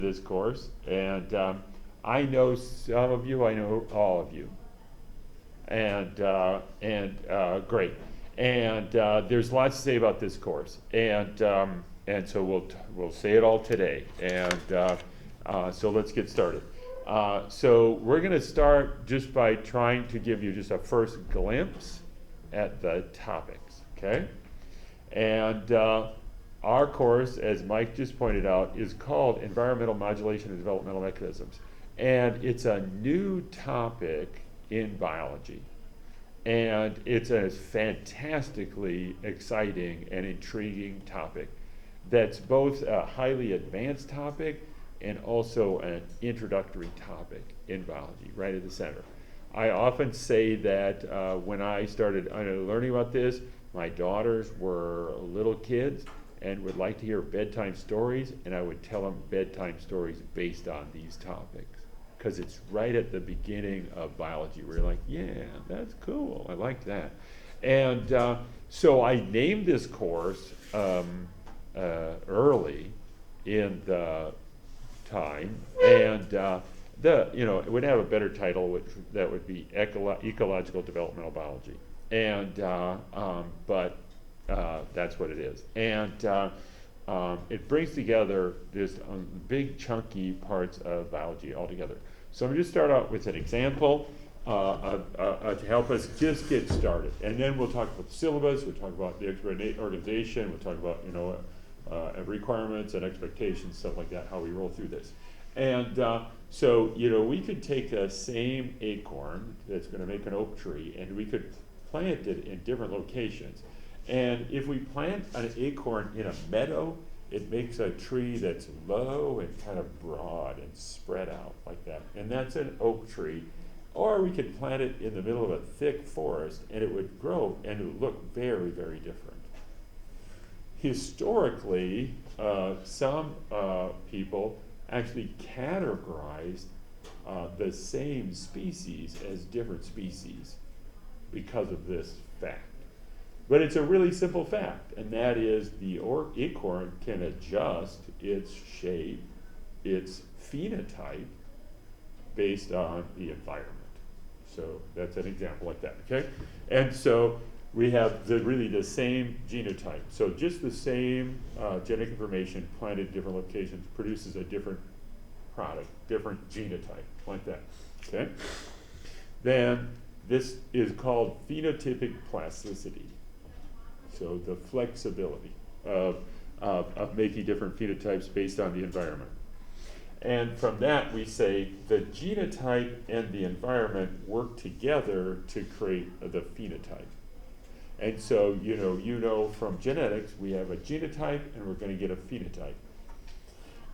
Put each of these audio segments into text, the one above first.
this course, and I know some of you, I know all of you, and great. And there's lots to say about this course, and so we'll say it all today. And so let's get started. So we're going to start just by trying to give you just a first glimpse at the topics, okay? And our course, as Mike just pointed out, is called Environmental Modulation and Developmental Mechanisms. And it's a new topic in biology. And it's a fantastically exciting and intriguing topic that's both a highly advanced topic and also an introductory topic in biology, right at the center. I often say that when I started learning about this, my daughters were little kids and would like to hear bedtime stories, and I would tell them bedtime stories based on these topics, because it's right at the beginning of biology where you're like, yeah, that's cool, I like that. And so I named this course early in the time, and it would have a better title, that would be Ecological Developmental Biology. And but that's what it is. And it brings together just big chunky parts of biology all together. So I'm going to start out with an example to help us just get started. And then we'll talk about the syllabus, we'll talk about the organization, we'll talk about requirements and expectations, stuff like that, how we roll through this. And so, we could take the same acorn that's going to make an oak tree, and we could plant it in different locations. And if we plant an acorn in a meadow, it makes a tree that's low and kind of broad and spread out like that. And that's an oak tree. Or we could plant it in the middle of a thick forest, and it would grow and it would look very, very different. Historically, some people actually categorized the same species as different species because of this fact. But it's a really simple fact, and that is the acorn can adjust its shape, its phenotype, based on the environment. So that's an example like that, okay? And so we have really the same genotype. So just the same genetic information planted in different locations produces a different product, different genotype, like that, okay? Then this is called phenotypic plasticity. So the flexibility of making different phenotypes based on the environment. And from that, we say the genotype and the environment work together to create the phenotype. And so, from genetics, we have a genotype and we're going to get a phenotype.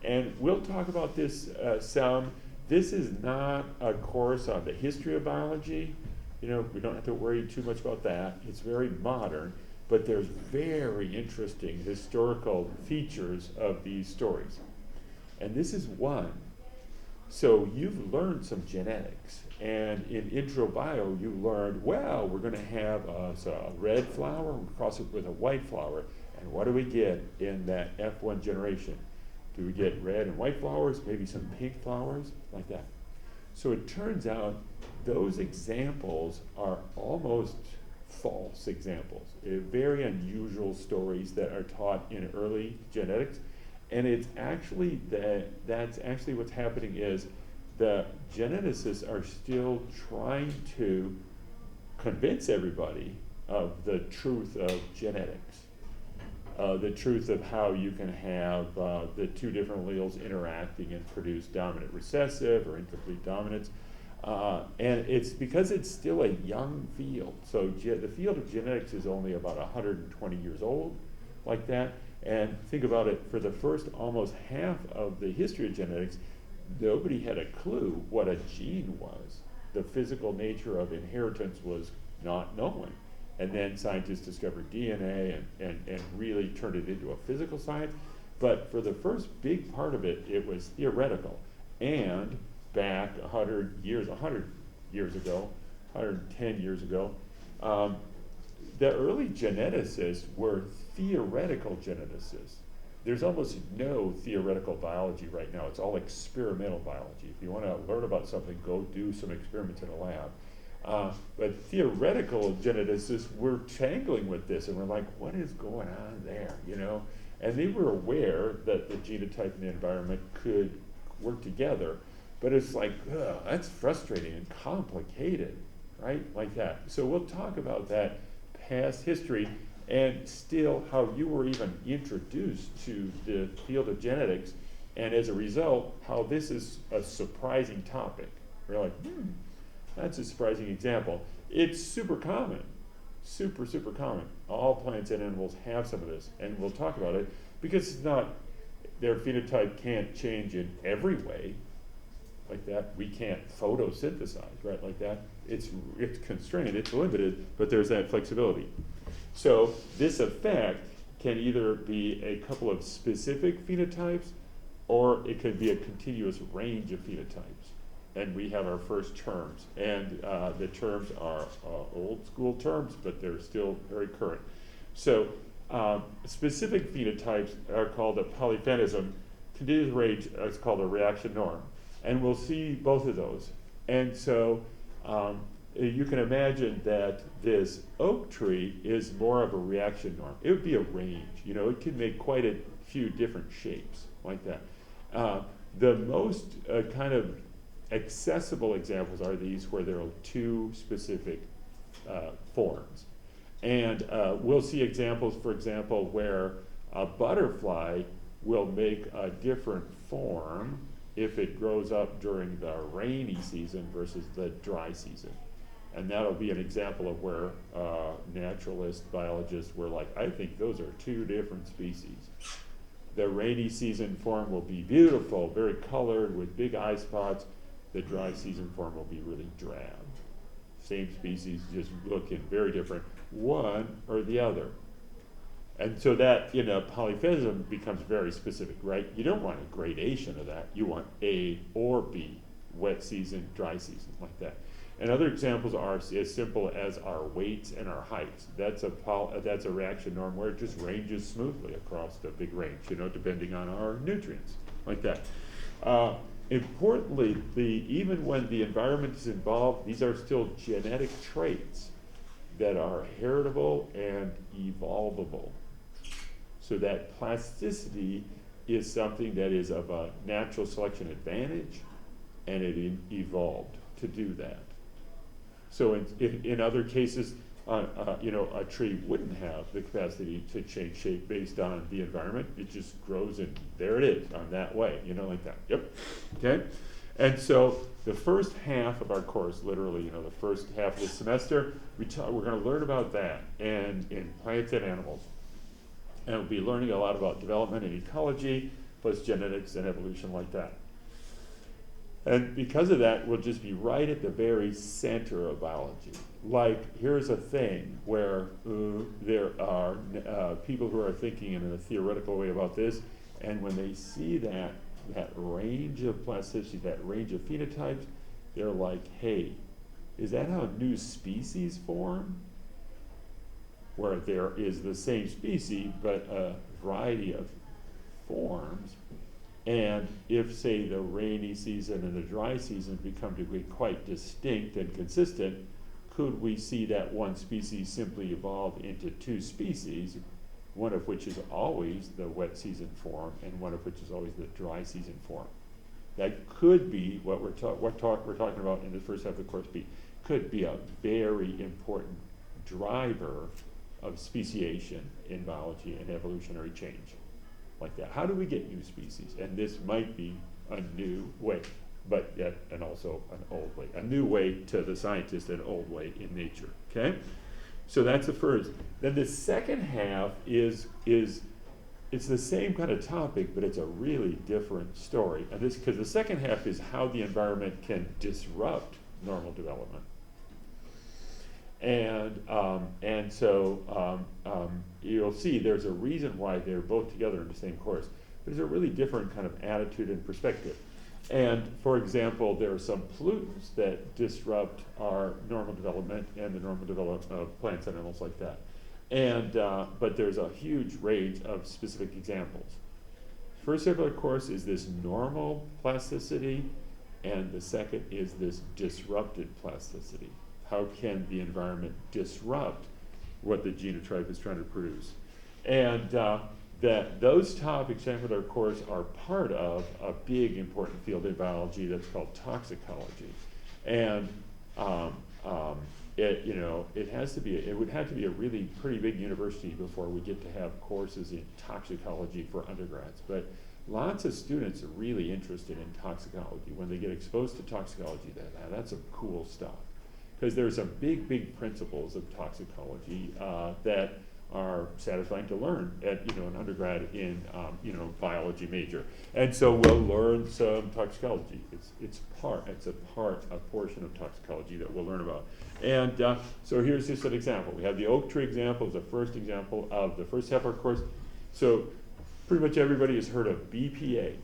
And we'll talk about this some. This is not a course on the history of biology. We don't have to worry too much about that. It's very modern, but there's very interesting historical features of these stories. And this is one. So you've learned some genetics, and in intro bio you learned, well, we're going to have a red flower, we cross it with a white flower, and what do we get in that F1 generation? Do we get red and white flowers, maybe some pink flowers, like that? So it turns out those examples are almost false examples, very unusual stories that are taught in early genetics. And it's actually that's actually what's happening is the geneticists are still trying to convince everybody of the truth of genetics, the truth of how you can have the two different alleles interacting and produce dominant recessive or incomplete dominance. And it's because it's still a young field. So the field of genetics is only about 120 years old, like that. And think about it, for the first almost half of the history of genetics, nobody had a clue what a gene was. The physical nature of inheritance was not known. And then scientists discovered DNA and really turned it into a physical science. But for the first big part of it, it was theoretical. And back 100 years ago, 110 years ago, the early geneticists were theoretical geneticists. there's almost no theoretical biology right now. It's all experimental biology. If you want to learn about something, go do some experiments in a lab. But theoretical geneticists were tangling with this, and we're like, what is going on there, you know? And they were aware that the genotype and the environment could work together, but it's like, ugh, that's frustrating and complicated, right? Like that. So we'll talk about that past history and still how you were even introduced to the field of genetics, and as a result, how this is a surprising topic. We're like, that's a surprising example. It's super common, super common. All plants and animals have some of this, and we'll talk about it because it's not, their phenotype can't change in every way like that. We can't photosynthesize, right, like that. It's constrained, it's limited, but there's that flexibility. So this effect can either be a couple of specific phenotypes, or it could be a continuous range of phenotypes. And we have our first terms, and the terms are old school terms, but they're still very current. So specific phenotypes are called a polyphenism. Continuous range is called a reaction norm. And we'll see both of those. And so you can imagine that this oak tree is more of a reaction norm. It would be a range. You know, it could make quite a few different shapes like that. The most kind of accessible examples are these where there are two specific forms. And we'll see examples, for example, where a butterfly will make a different form if it grows up during the rainy season versus the dry season. And that'll be an example of where naturalist biologists were like, I think those are two different species. The rainy season form will be beautiful, very colored with big eye spots. The dry season form will be really drab. Same species, just looking very different, one or the other. And so that in a polyphenism becomes very specific, right? You don't want a gradation of that. You want A or B, wet season, dry season, like that. And other examples are as simple as our weights and our heights. That's a reaction norm where it just ranges smoothly across the big range, you know, depending on our nutrients, like that. Importantly, even when the environment is involved, these are still genetic traits that are heritable and evolvable. So that plasticity is something that is of a natural selection advantage, and it evolved to do that. So in other cases, you know, a tree wouldn't have the capacity to change shape based on the environment. It just grows, and there it is on that way, you know, like that. Yep. Okay. And so the first half of our course, literally, you know, the first half of the semester, we're going to learn about that, and in plants and animals. And we'll be learning a lot about development and ecology, plus genetics and evolution, like that. And because of that, we'll just be right at the very center of biology. Like, here's a thing where there are people who are thinking in a theoretical way about this, and when they see that range of plasticity, that range of phenotypes, they're like, hey, is that how new species form? Where there is the same species, but a variety of forms. And if, say, the rainy season and the dry season become to be quite distinct and consistent, could we see that one species simply evolve into two species, one of which is always the wet season form and one of which is always the dry season form? That could be what we're talking about in the first half of the course. Could be a very important driver of speciation in biology and evolutionary change, like that. How do we get new species? And this might be a new way, but yet, and also an old way. A new way to the scientist, an old way in nature, okay? So that's the first. Then the second half is it's the same kind of topic, but it's a really different story. And this, because the second half is how the environment can disrupt normal development. And so you'll see there's a reason why they're both together in the same course. There's a really different kind of attitude and perspective. And for example, there are some pollutants that disrupt our normal development and the normal development of plants and animals, like that. And but there's a huge range of specific examples. first step of the course is this normal plasticity, and the second is this disrupted plasticity. How can the environment disrupt what the genotype is trying to produce? And that those topics in our course are part of a big important field in biology that's called toxicology. And it would have to be a really pretty big university before we get to have courses in toxicology for undergrads. But lots of students are really interested in toxicology. When they get exposed to toxicology, that's some cool stuff. Because there's some big principles of toxicology that are satisfying to learn at an undergrad in biology major. And so we'll learn some toxicology. It's a portion of toxicology that we'll learn about. And so here's just an example. We have the oak tree example as the first example of the first half of our course. So pretty much everybody has heard of BPA.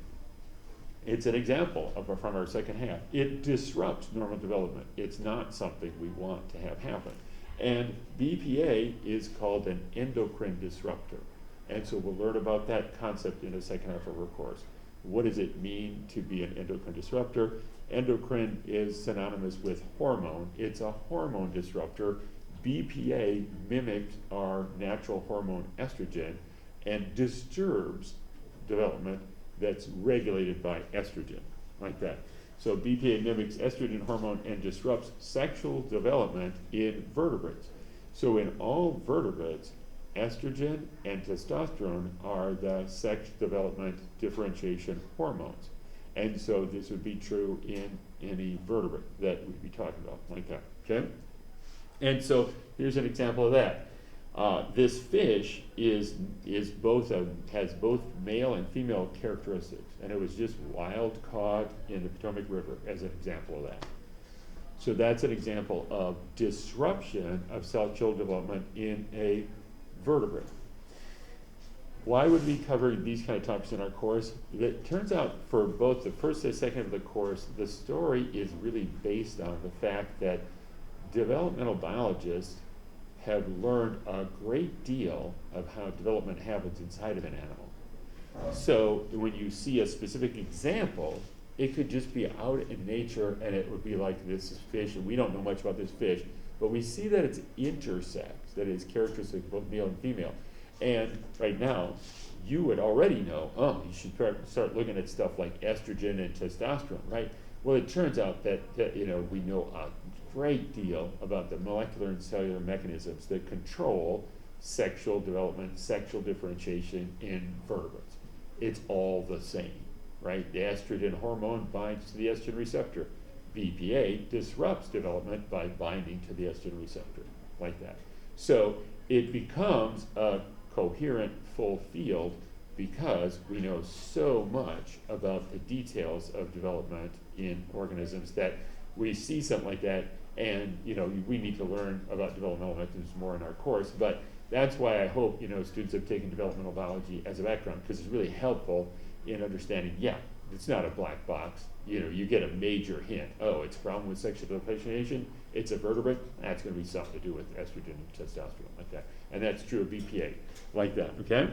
It's an example from our second half. It disrupts normal development. It's not something we want to have happen. And BPA is called an endocrine disruptor. And so we'll learn about that concept in the second half of our course. What does it mean to be an endocrine disruptor? Endocrine is synonymous with hormone. It's a hormone disruptor. BPA mimics our natural hormone estrogen and disturbs development that's regulated by estrogen, like that. So BPA mimics estrogen hormone and disrupts sexual development in vertebrates. So in all vertebrates, estrogen and testosterone are the sex development differentiation hormones. And so this would be true in any vertebrate that we'd be talking about, like that, okay? And so here's an example of that. This fish has both male and female characteristics, and it was just wild caught in the Potomac River as an example of that. So that's an example of disruption of sexual development in a vertebrate. Why would we be covering these kind of topics in our course? It turns out for both the first and second of the course, the story is really based on the fact that developmental biologists have learned a great deal of how development happens inside of an animal. So when you see a specific example, it could just be out in nature and it would be like this fish, and we don't know much about this fish, but we see that it's intersex, that is characteristic of both male and female. And right now, you would already know, you should start looking at stuff like estrogen and testosterone, right? Well, it turns out that we know a great deal about the molecular and cellular mechanisms that control sexual development, sexual differentiation in vertebrates. It's all the same, right? The estrogen hormone binds to the estrogen receptor. BPA disrupts development by binding to the estrogen receptor, like that. So it becomes a coherent full field because we know so much about the details of development in organisms that we see something like that, and we need to learn about developmental mechanisms more in our course. But that's why I hope students have taken developmental biology as a background, because it's really helpful in understanding. It's not a black box. You get a major hint. Oh, it's a problem with sexual differentiation. It's a vertebrate. That's going to be something to do with estrogen and testosterone, like that. And that's true of BPA, like that. Okay.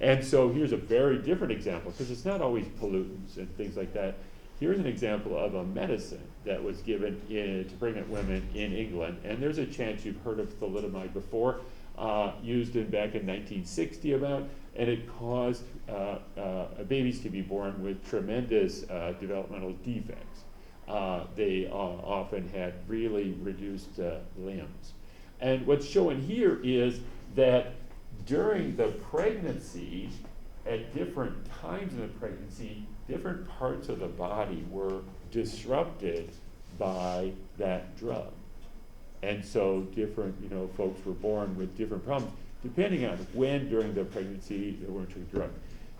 And so here's a very different example, because it's not always pollutants and things like that. Here's an example of a medicine that was given to pregnant women in England, and there's a chance you've heard of thalidomide before, used back in 1960 about, and it caused babies to be born with tremendous developmental defects. They often had really reduced limbs. And what's shown here is that during the pregnancy, at different times in the pregnancy, different parts of the body were disrupted by that drug. And so different, folks were born with different problems, depending on when during the pregnancy they were taking the drug.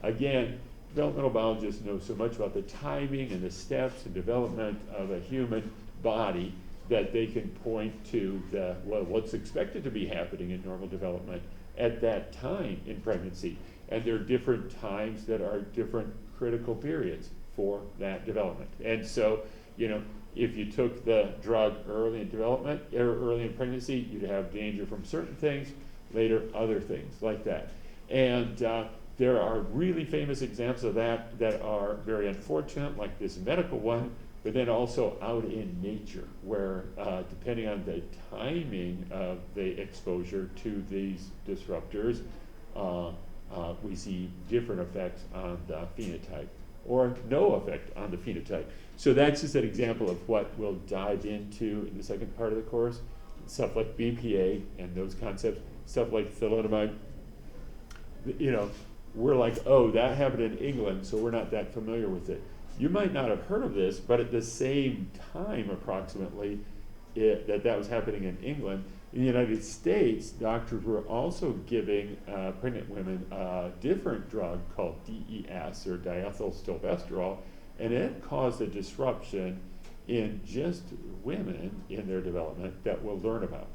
Again, developmental biologists know so much about the timing and the steps and development of a human body that they can point to what's expected to be happening in normal development at that time in pregnancy. And there are different times that are different critical periods for that development. And so, if you took the drug early in development or early in pregnancy, you'd have danger from certain things, later other things like that. And There are really famous examples of that that are very unfortunate, like this medical one, but then also out in nature, where depending on the timing of the exposure to these disruptors, we see different effects on the phenotype, or no effect on the phenotype. So that's just an example of what we'll dive into in the second part of the course. Stuff like BPA and those concepts, stuff like thalidomide. You know, we're like, oh, that happened in England, so we're not that familiar with it. You might not have heard of this, but at the same time, approximately, that was happening in England, in the United States, doctors were also giving pregnant women a different drug called DES, or diethylstilbestrol, and it caused a disruption in just women in their development that we'll learn about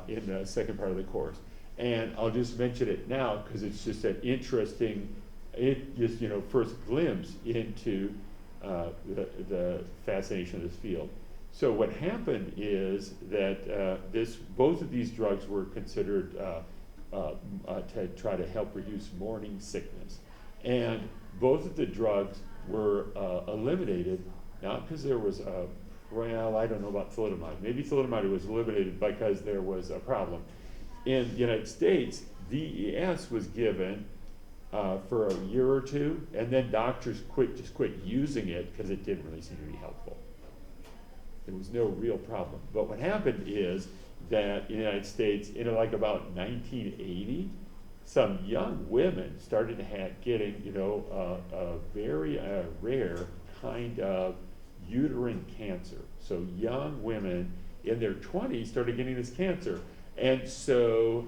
in the second part of the course. And I'll just mention it now because it's just an interesting, first glimpse into the fascination of this field. So what happened is that both of these drugs were considered to try to help reduce morning sickness. And both of the drugs were eliminated, not because there was I don't know about thalidomide. Maybe thalidomide was eliminated because there was a problem. In the United States, DES was given for a year or two, and then doctors just quit using it because it didn't really seem to be helpful. There was no real problem. But what happened is that in the United States, in like about 1980, some young women started getting, a very rare kind of uterine cancer. So young women in their 20s started getting this cancer. And so,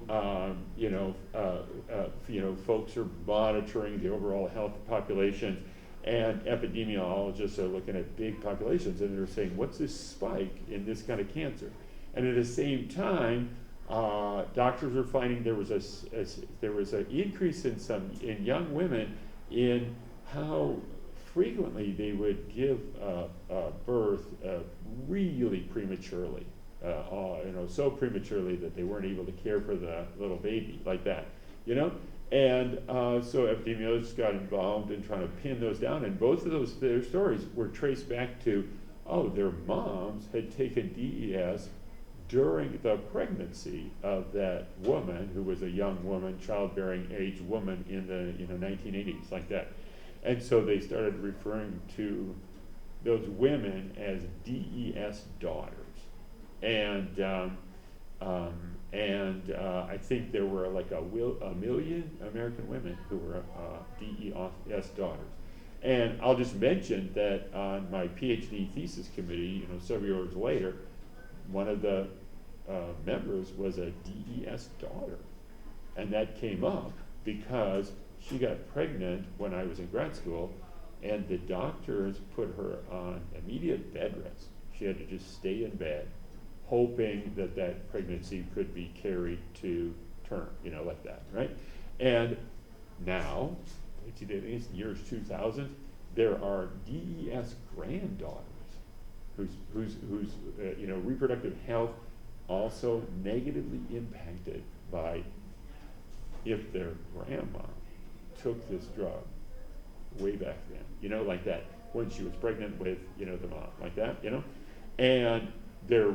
folks are monitoring the overall health of populations, and epidemiologists are looking at big populations, and they're saying, what's this spike in this kind of cancer? And at the same time, doctors are finding there was an increase in young women in how frequently they would give birth really prematurely. So prematurely that they weren't able to care for the little baby like that, And so epidemiologists got involved in trying to pin those down, and both of their stories were traced back to, their moms had taken DES during the pregnancy of that woman, who was a young woman, childbearing age woman in the 1980s, like that. And so they started referring to those women as DES daughters. And I think there were like a million American women who were DES daughters. And I'll just mention that on my PhD thesis committee, several years later, one of the members was a DES daughter. And that came up because she got pregnant when I was in grad school, and the doctors put her on immediate bed rest. She had to just stay in bed, hoping that pregnancy could be carried to term, like that, right? And now, in years 2000, there are DES granddaughters whose reproductive health also negatively impacted by if their grandma took this drug way back then, like that, when she was pregnant with, the mom, like that, and their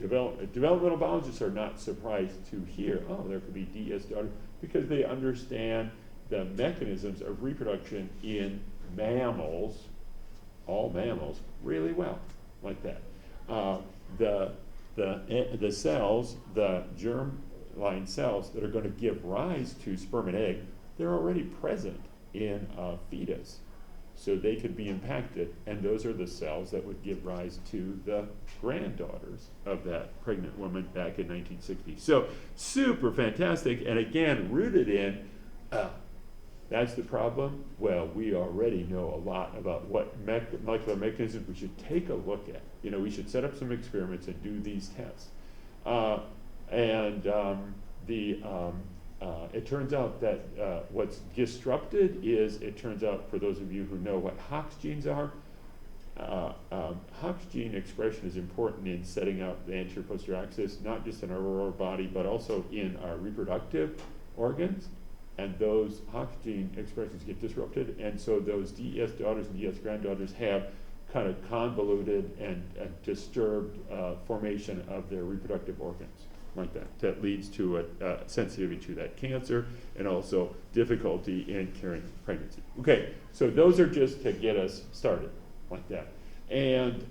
developmental biologists are not surprised to hear, there could be DES daughters, because they understand the mechanisms of reproduction in mammals, all mammals, really well, like that. The cells, the germ-line cells that are going to give rise to sperm and egg, they're already present in a fetus. So they could be impacted, and those are the cells that would give rise to the granddaughters of that pregnant woman back in 1960. So super fantastic, and again, rooted in, that's the problem. Well, we already know a lot about what molecular mechanisms we should take a look at. We should set up some experiments and do these tests. It turns out that what's disrupted is, it turns out, for those of you who know what Hox genes are, Hox gene expression is important in setting up the anterior posterior axis, not just in our lower body, but also in our reproductive organs. and those oncogene expressions get disrupted, and so those DES daughters and DES granddaughters have kind of convoluted and disturbed formation of their reproductive organs, like that. That leads to a sensitivity to that cancer, and also difficulty in carrying pregnancy. Okay, so those are just to get us started, like that. And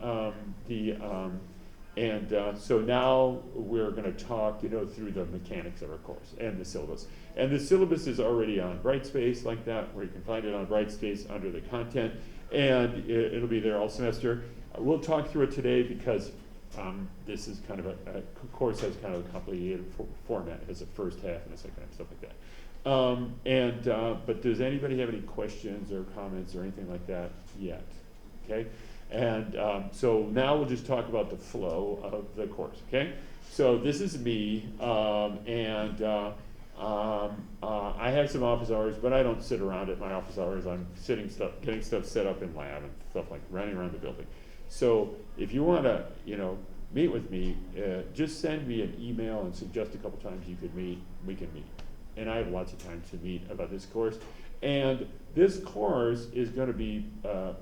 so now we're going to talk, through the mechanics of our course and the syllabus. And the syllabus is already on Brightspace, like that, where you can find it on Brightspace under the content, and it'll be there all semester. We'll talk through it today because this is kind of a course has kind of a complicated format. It has a first half and a second half, stuff like that. But does anybody have any questions or comments or anything like that yet? Okay. And so now we'll just talk about the flow of the course, okay? So this is me, I have some office hours, but I don't sit around at my office hours. I'm getting stuff set up in lab and stuff like running around the building. So if you want to, meet with me, just send me an email and suggest a couple times you could meet. We can meet. And I have lots of time to meet about this course. And this course is going to be,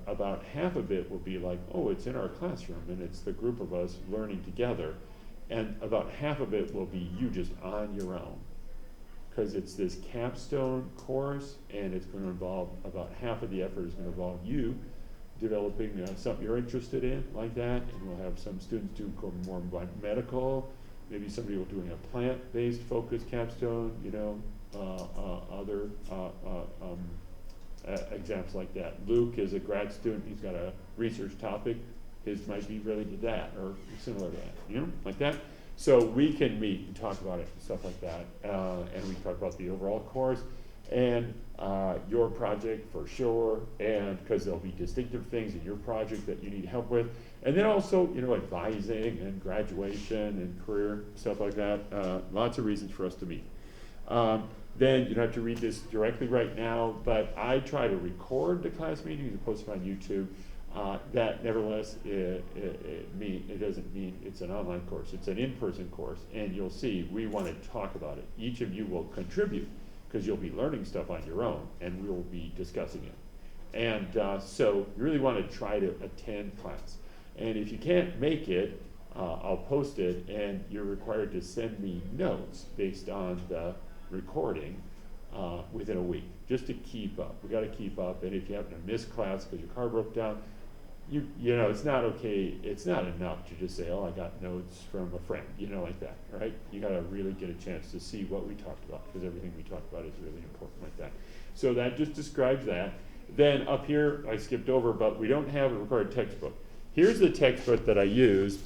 about half of it will be like, oh, it's in our classroom, and it's the group of us learning together. And about half of it will be you just on your own. Because it's this capstone course, and it's going to involve, about half of the effort is going to involve you developing something you're interested in, like that. And we'll have some students do more medical. Maybe somebody will do a plant-based focused capstone, other examples like that. Luke is a grad student. He's got a research topic. His might be related to that or similar to that, like that. So we can meet and talk about it and stuff like that. And we talk about the overall course and your project for sure, and because there'll be distinctive things in your project that you need help with. And then also, advising and graduation and career, stuff like that. Lots of reasons for us to meet. Then you don't have to read this directly right now, but I try to record the class meetings and post them on YouTube. That nevertheless, it doesn't mean it's an online course. It's an in-person course, and you'll see we want to talk about it. Each of you will contribute because you'll be learning stuff on your own, and we'll be discussing it. And so you really want to try to attend class. And if you can't make it, I'll post it, and you're required to send me notes based on the recording within a week, just to keep up. We got to keep up, and if you happen to miss class because your car broke down, it's not okay. It's not enough to just say, oh, I got notes from a friend, like that, right? You got to really get a chance to see what we talked about, because everything we talked about is really important, like that. So that just describes that. Then up here, I skipped over, but we don't have a required textbook. Here's the textbook that I used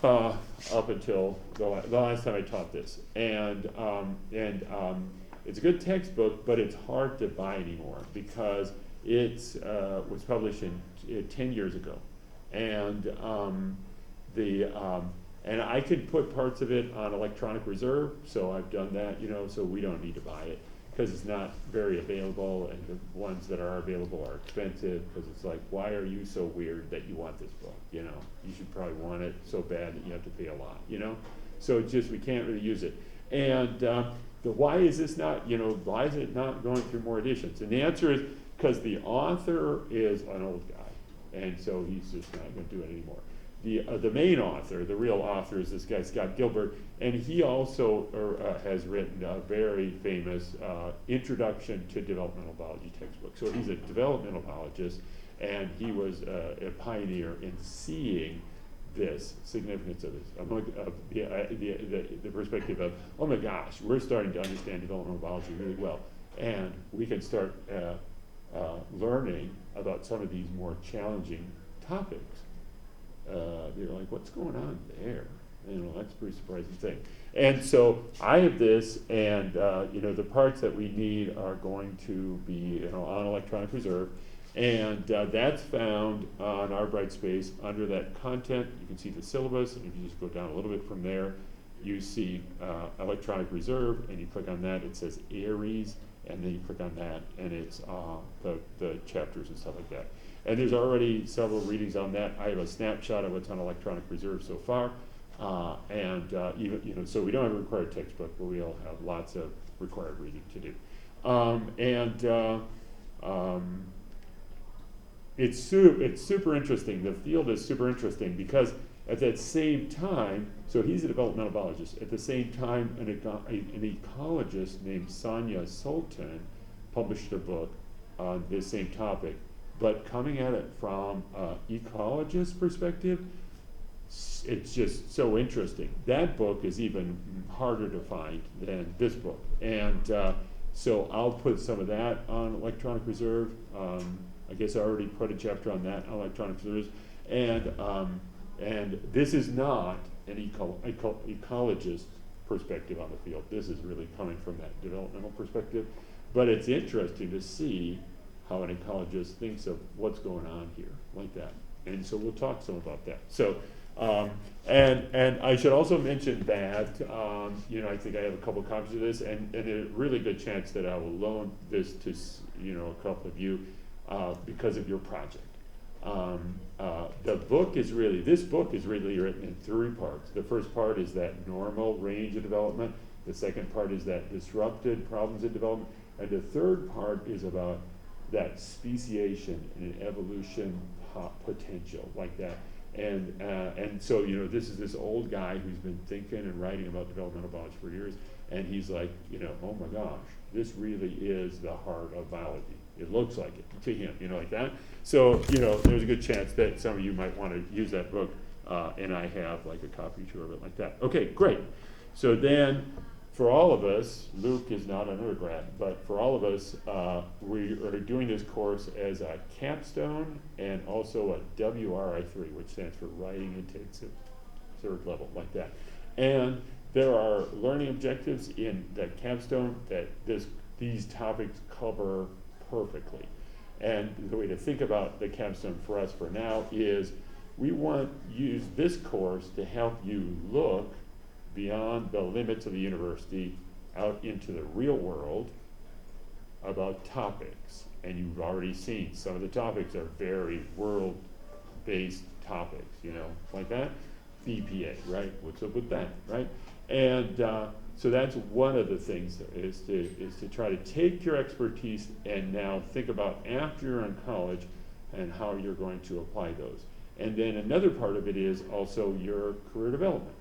up until the last time I taught this, and it's a good textbook, but it's hard to buy anymore because it was published in 10 years ago, and I could put parts of it on electronic reserve, so I've done that, so we don't need to buy it because it's not very available, and the ones that are available are expensive because it's like, why are you so weird that you want this book? You should probably want it so bad that you have to pay a lot, So it's just, we can't really use it. And why is this not, why is it not going through more editions? And the answer is because the author is an old guy, and so he's just not going to do it anymore. The main author, the real author, is this guy, Scott Gilbert, and he also has written a very famous Introduction to Developmental Biology textbook. So he's a developmental biologist, and he was a pioneer in seeing this significance of this, the perspective of, oh my gosh, we're starting to understand developmental biology really well, and we can start learning about some of these more challenging topics. They're like, what's going on there? That's a pretty surprising thing. And so I have this, and the parts that we need are going to be on electronic reserve, and that's found on our Brightspace under that content. You can see the syllabus, and if you just go down a little bit from there, you see electronic reserve, and you click on that, it says Aries, and then you click on that, and it's the chapters and stuff like that. And there's already several readings on that. I have a snapshot of what's on electronic reserve so far. Even, so we don't have a required textbook, but we all have lots of required reading to do. It's super interesting. The field is super interesting because at that same time, so he's a developmental biologist. At the same time, an ecologist named Sonia Sultan published a book on this same topic, but coming at it from an ecologist perspective, it's just so interesting. That book is even harder to find than this book. So I'll put some of that on electronic reserve. I guess I already put a chapter on that on electronic reserves. And this is not an ecologist perspective on the field. This is really coming from that developmental perspective. But it's interesting to see how an ecologist thinks of what's going on here, like that. And so we'll talk some about that. So, and I should also mention that, I think I have a couple copies of this, and a really good chance that I will loan this to, a couple of you because of your project. This book is really written in three parts. The first part is that normal range of development. The second part is that disrupted problems in development. And the third part is about that speciation and evolution potential, like that. And so, this is this old guy who's been thinking and writing about developmental biology for years, and he's like, oh my gosh, this really is the heart of biology. It looks like it to him, like that. So, there's a good chance that some of you might want to use that book, and I have like a copy too of it like that. Okay, great. So then, for all of us, Luke is not an undergrad, but for all of us, we are doing this course as a capstone and also a WRI3, which stands for Writing Intensive, third level, like that. And there are learning objectives in that capstone that these topics cover perfectly. And the way to think about the capstone for us for now is we want to use this course to help you look beyond the limits of the university out into the real world about topics. And you've already seen some of the topics are very world-based topics, like that. The EPA, right? What's up with that, right? And so that's one of the things is to try to take your expertise and now think about after you're in college and how you're going to apply those. And then another part of it is also your career development,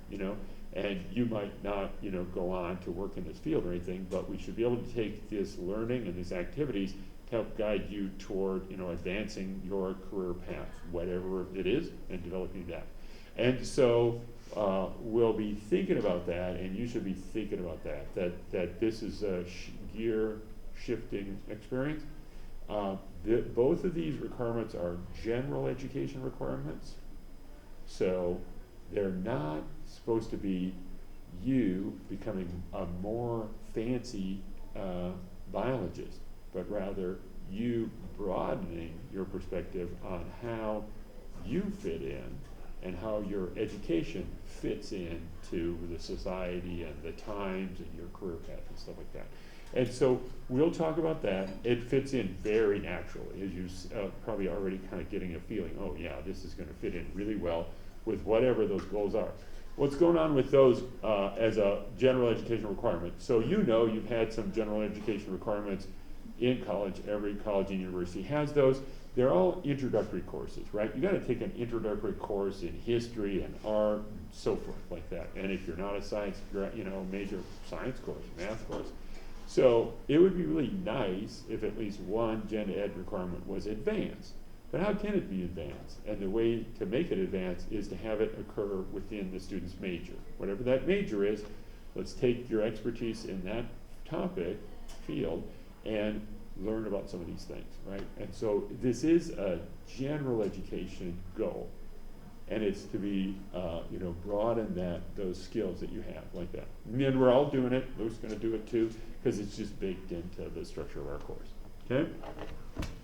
and you might not, go on to work in this field or anything, but we should be able to take this learning and these activities to help guide you toward, advancing your career path, whatever it is, and developing that. And so we'll be thinking about that, and you should be thinking about that this is a gear shifting experience. Both of these requirements are general education requirements, so they're not supposed to be you becoming a more fancy biologist, but rather you broadening your perspective on how you fit in and how your education fits into the society and the times and your career path and stuff like that. And so we'll talk about that. It fits in very naturally, as you probably already kind of getting a feeling, oh yeah, this is going to fit in really well with whatever those goals are. What's going on with those as a general education requirement? So you've had some general education requirements in college. Every college and university has those. They're all introductory courses, right? You got to take an introductory course in history and art and so forth like that. And if you're not a science, major science course, math course. So it would be really nice if at least one gen ed requirement was advanced. But how can it be advanced? And the way to make it advanced is to have it occur within the student's major. Whatever that major is, let's take your expertise in that topic, field, and learn about some of these things, right? And so this is a general education goal. And it's to be, broaden those skills that you have, like that. And we're all doing it. Luke's going to do it too, because it's just baked into the structure of our course, okay?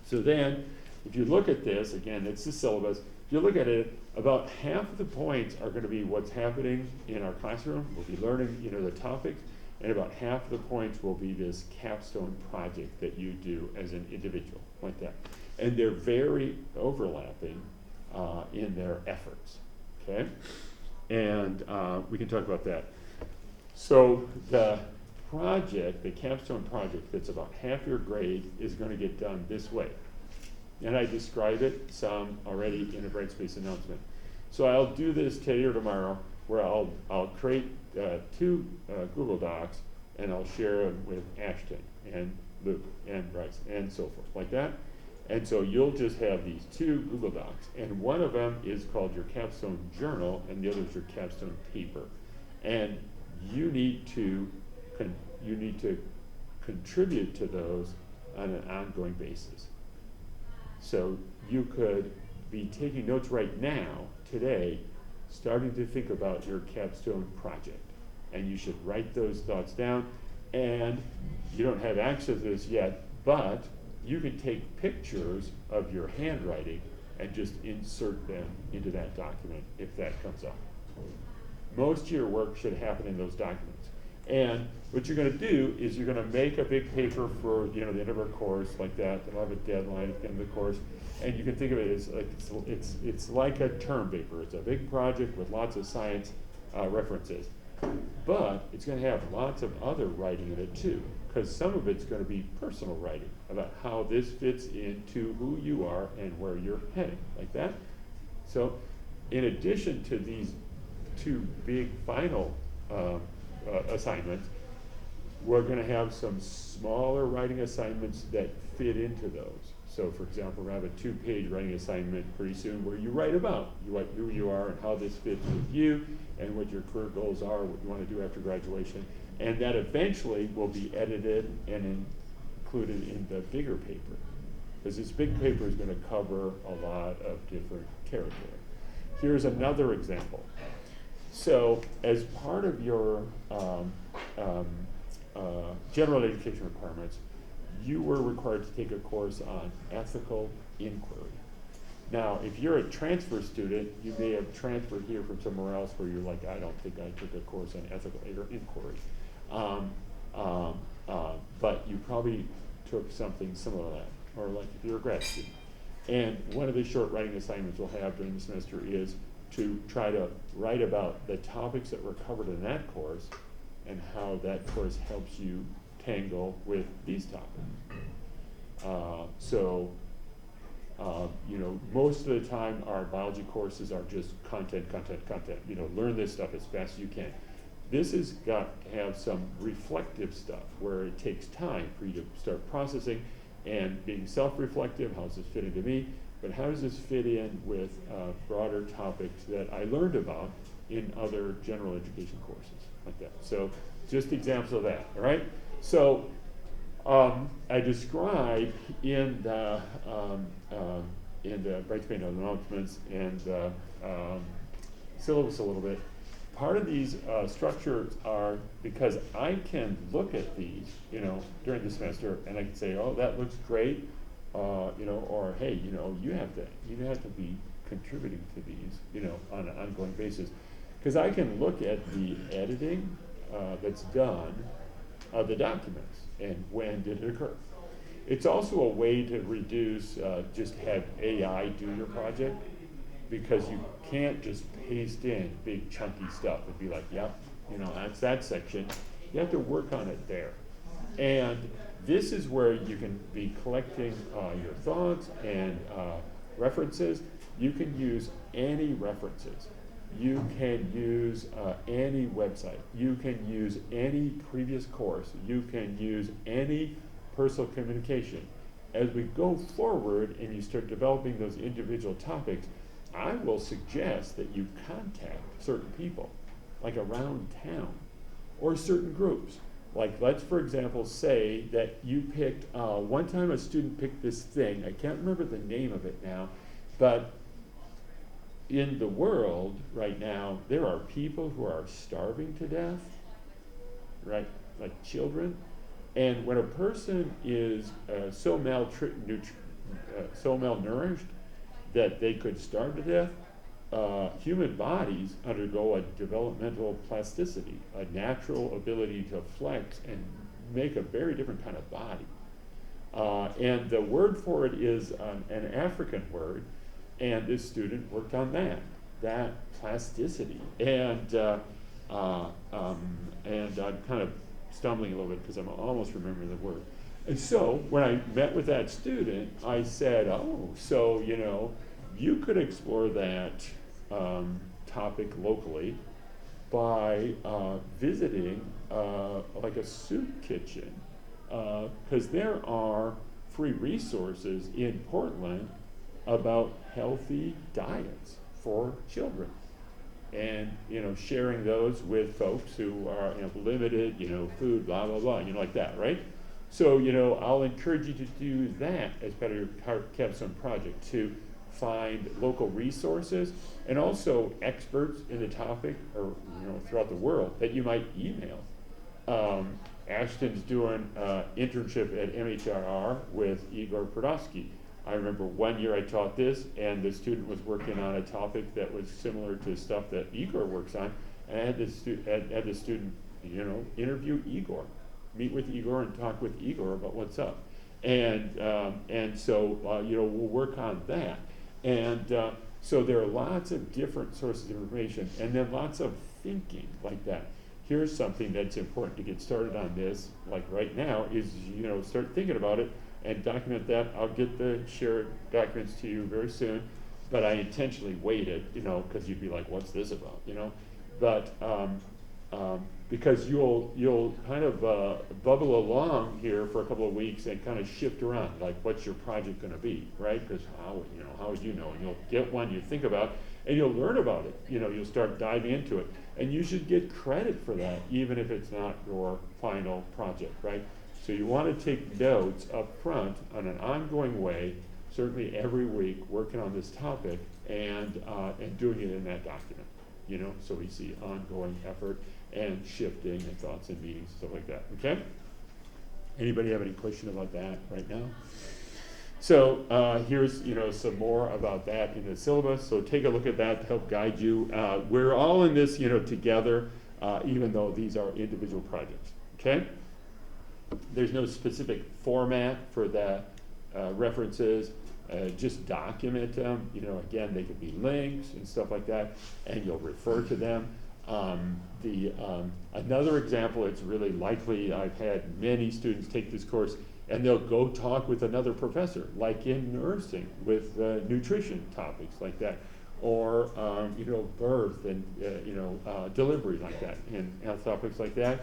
So then, if you look at this, again, it's the syllabus. If you look at it, about half of the points are going to be what's happening in our classroom. We'll be learning, the topics, and about half of the points will be this capstone project that you do as an individual, like that. And they're very overlapping in their efforts, okay? And we can talk about that. So the project, the capstone project, that's about half your grade is going to get done this way. And I describe it some already in a Brightspace announcement. So I'll do this today or tomorrow, where I'll create two Google Docs, and I'll share them with Ashton and Luke and Bryce and so forth, like that. And so you'll just have these two Google Docs, and one of them is called your capstone journal, and the other is your capstone paper. And you need to contribute to those on an ongoing basis. So you could be taking notes right now, today, starting to think about your capstone project. And you should write those thoughts down. And you don't have access to this yet, but you can take pictures of your handwriting and just insert them into that document if that comes up. Most of your work should happen in those documents. And what you're going to do is you're going to make a big paper for the end of our course like that. It'll have a deadline at the end of the course, and you can think of it as like it's like a term paper. It's a big project with lots of science references, but it's going to have lots of other writing in it too, because some of it's going to be personal writing about how this fits into who you are and where you're heading, like that. So, in addition to these two big final assignments, we're going to have some smaller writing assignments that fit into those. So for example, we have a 2-page writing assignment pretty soon where you write who you are and how this fits with you and what your career goals are, what you want to do after graduation. And that eventually will be edited and included in the bigger paper. Because this big paper is going to cover a lot of different territory. Here's another example. So as part of your general education requirements, you were required to take a course on ethical inquiry. Now, if you're a transfer student, you may have transferred here from somewhere else where you're like, I don't think I took a course on ethical inquiry. But you probably took something similar to that, or like if you're a grad student. And one of the short writing assignments we'll have during the semester is to try to write about the topics that were covered in that course and how that course helps you tangle with these topics. Most of the time our biology courses are just content. Learn this stuff as fast as you can. This has got to have some reflective stuff where it takes time for you to start processing and being self-reflective. How does this fit into me? But how does this fit in with broader topics that I learned about in other general education courses like that? So just examples of that, all right? So I describe in the Brightspace announcements and the syllabus a little bit. Part of these structures are because I can look at these, during the semester, and I can say, oh, that looks great, or hey, you have to be contributing to these, on an ongoing basis, because I can look at the editing that's done of the documents and when did it occur. It's also a way to reduce, just have AI do your project, because you can't just paste in big chunky stuff and be like, yep, that's that section. You have to work on it there. And this is where you can be collecting your thoughts and references. You can use any references. You can use any website. You can use any previous course. You can use any personal communication. As we go forward and you start developing those individual topics, I will suggest that you contact certain people, like around town, or certain groups. Like, let's, for example, say that you picked, one time a student picked this thing, I can't remember the name of it now, but in the world right now, there are people who are starving to death, right, like children. And when a person is so malnourished that they could starve to death, human bodies undergo a developmental plasticity, a natural ability to flex and make a very different kind of body. And the word for it is an African word, and this student worked on that. that plasticity. And I'm kind of stumbling a little bit because I'm almost remembering the word. And so when I met with that student, I said, oh, so, you know, you could explore that topic locally by visiting like a soup kitchen, because there are free resources in Portland about healthy diets for children, and you know, sharing those with folks who are, you know, limited, you know, food, blah blah blah, you know, like that, right? So you know, I'll encourage you to do that as part of your capstone project, to find local resources and also experts in the topic, or you know, throughout the world, that you might email. Ashton's doing internship at MHRR with Igor Podolsky. I remember one year I taught this, and the student was working on a topic that was similar to stuff that Igor works on, and I had the student, you know, interview Igor, meet with Igor and talk with Igor about what's up. And so, you know, we'll work on that. And so there are lots of different sources of information, and then lots of thinking like that. Here's something that's important to get started on this, like right now, is, you know, start thinking about it and document that. I'll get the shared documents to you very soon, but I intentionally waited, you know, because you'd be like, what's this about, you know? But because you'll kind of bubble along here for a couple of weeks and kind of shift around, like what's your project going to be, right? Because how would you know? And you'll get one you think about, and you'll learn about it. You know, you'll start diving into it, and you should get credit for that, even if it's not your final project, right? So you want to take notes up front on an ongoing way, certainly every week, working on this topic and doing it in that document. You know, so we see ongoing effort and shifting and thoughts and meetings, stuff like that. Okay? Anybody have any question about that right now? So here's, you know, some more about that in the syllabus. So take a look at that to help guide you. We're all in this, you know, together, even though these are individual projects. Okay? There's no specific format for the references. Just document them. You know, again, they could be links and stuff like that, and you'll refer to them. Another example, it's really likely, I've had many students take this course, and they'll go talk with another professor, like in nursing, with nutrition topics like that, or you know, birth and you know, delivery like that, and topics like that.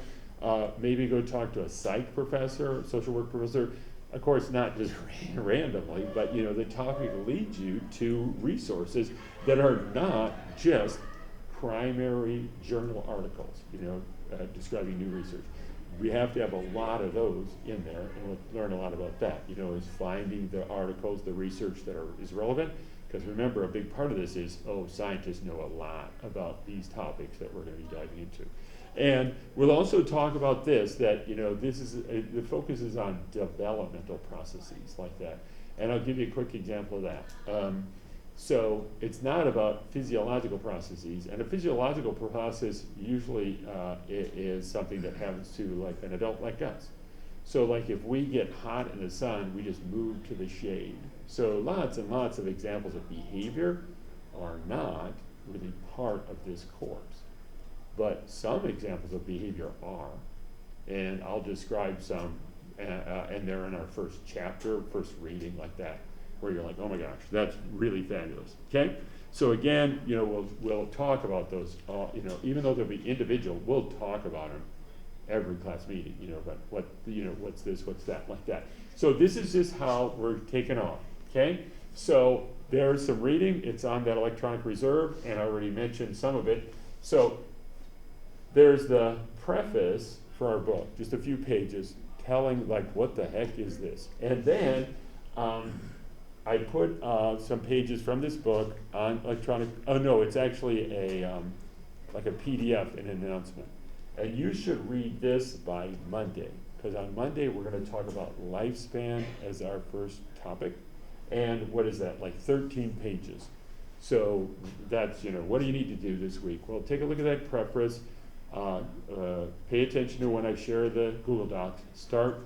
Maybe go talk to a psych professor, social work professor. Of course, not just randomly, but you know, the topic leads you to resources that are not just primary journal articles, you know, describing new research. We have to have a lot of those in there, and we'll learn a lot about that. You know, is finding the articles, the research that is relevant. Because remember, a big part of this is, scientists know a lot about these topics that we're going to be diving into. And we'll also talk about this, that, you know, this is, the focus is on developmental processes like that. And I'll give you a quick example of that. So it's not about physiological processes, and a physiological process usually is something that happens to like an adult like us. So like if we get hot in the sun, we just move to the shade. So lots and lots of examples of behavior are not really part of this course. But some examples of behavior are, and I'll describe some, and they're in our first chapter, first reading like that, where you're like, oh my gosh, that's really fabulous. Okay, so again, you know, we'll talk about those. You know, even though they'll be individual, we'll talk about them every class meeting. You know, about what, you know, what's this, what's that, like that. So this is just how we're taking off. Okay, so there's some reading. It's on that electronic reserve, and I already mentioned some of it. So there's the preface for our book, just a few pages telling like what the heck is this, and then I put some pages from this book on electronic. Oh no, it's actually a like a PDF, an announcement, and you should read this by Monday, because on Monday we're going to talk about lifespan as our first topic, and what is that, like 13 pages. So that's, you know, what do you need to do this week? Well, take a look at that preface. Pay attention to when I share the Google Docs. Start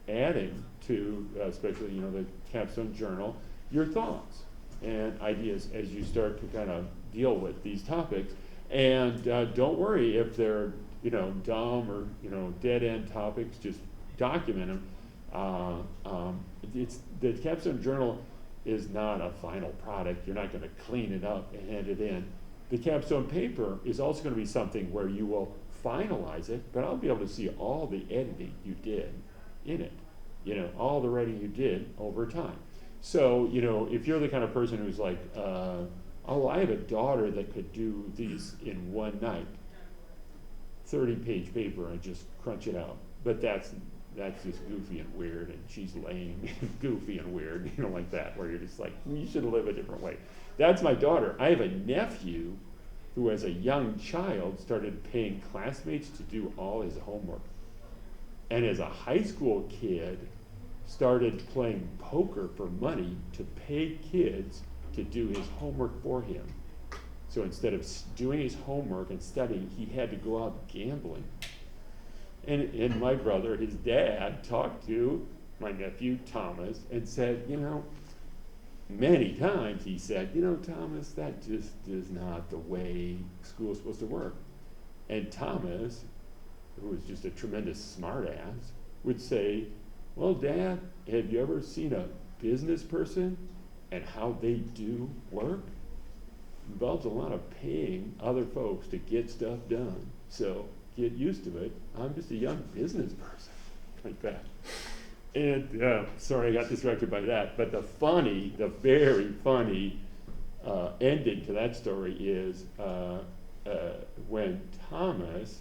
adding to, especially, you know, the capstone journal, your thoughts. and ideas as you start to kind of deal with these topics. And don't worry if they're, dumb or, dead end topics, just document them. It's the capstone journal is not a final product. You're not going to clean it up and hand it in. The capstone paper is also going to be something where you will finalize it, but I'll be able to see all the editing you did in it, all the writing you did over time. So, if you're the kind of person who's like, I have a daughter that could do these in one night, 30-page paper and just crunch it out. But that's just goofy and weird, and she's lame and goofy and weird, like that, where you're just like, you should live a different way. That's my daughter. I have a nephew who, as a young child, started paying classmates to do all his homework. And as a high school kid, started playing poker for money to pay kids to do his homework for him. So instead of doing his homework and studying, he had to go out gambling. And my brother, his dad, talked to my nephew, Thomas, and said, many times he said, Thomas, that just is not the way school is supposed to work. And Thomas, who was just a tremendous smartass, would say, well, Dad, have you ever seen a business person and how they do work? It involves a lot of paying other folks to get stuff done. So get used to it. I'm just a young business person, like that. And sorry, I got distracted by that. But the very funny ending to that story is when Thomas,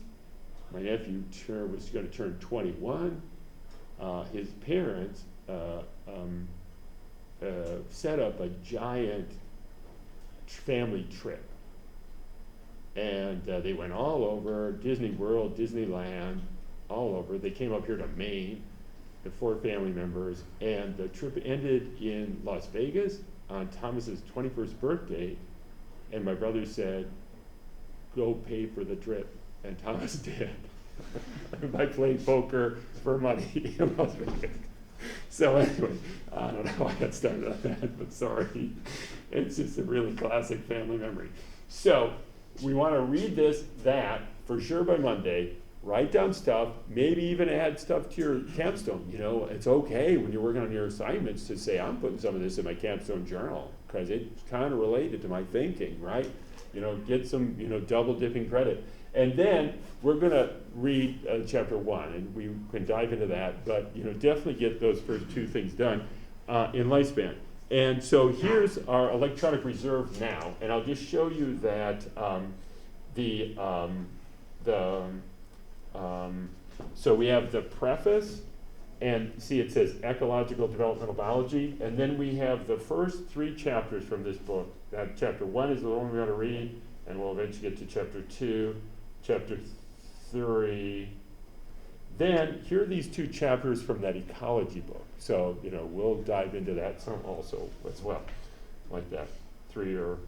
my nephew, was going to turn 21, his parents set up a giant family trip. And they went all over Disney World, Disneyland, all over. They came up here to Maine, the 4 family members, and the trip ended in Las Vegas on Thomas's 21st birthday. And my brother said, go pay for the trip. And Thomas did. By playing poker for money in Las Vegas. So anyway, I don't know how I got started on that, but sorry. It's just a really classic family memory. So we want to read that for sure by Monday. Write down stuff, maybe even add stuff to your capstone. It's okay when you're working on your assignments to say, I'm putting some of this in my capstone journal because it's kind of related to my thinking, right? Get some, double dipping credit. And then we're going to read chapter 1, and we can dive into that, but definitely get those first 2 things done in lifespan. And so here's our electronic reserve now, and I'll just show you that so we have the preface, and see it says ecological developmental biology, and then we have the first 3 chapters from this book. Chapter 1 is the one we're going to read, and we'll eventually get to chapter 2, chapter 3. Then here are these 2 chapters from that ecology book. So, we'll dive into that some also as well, like that, 3 or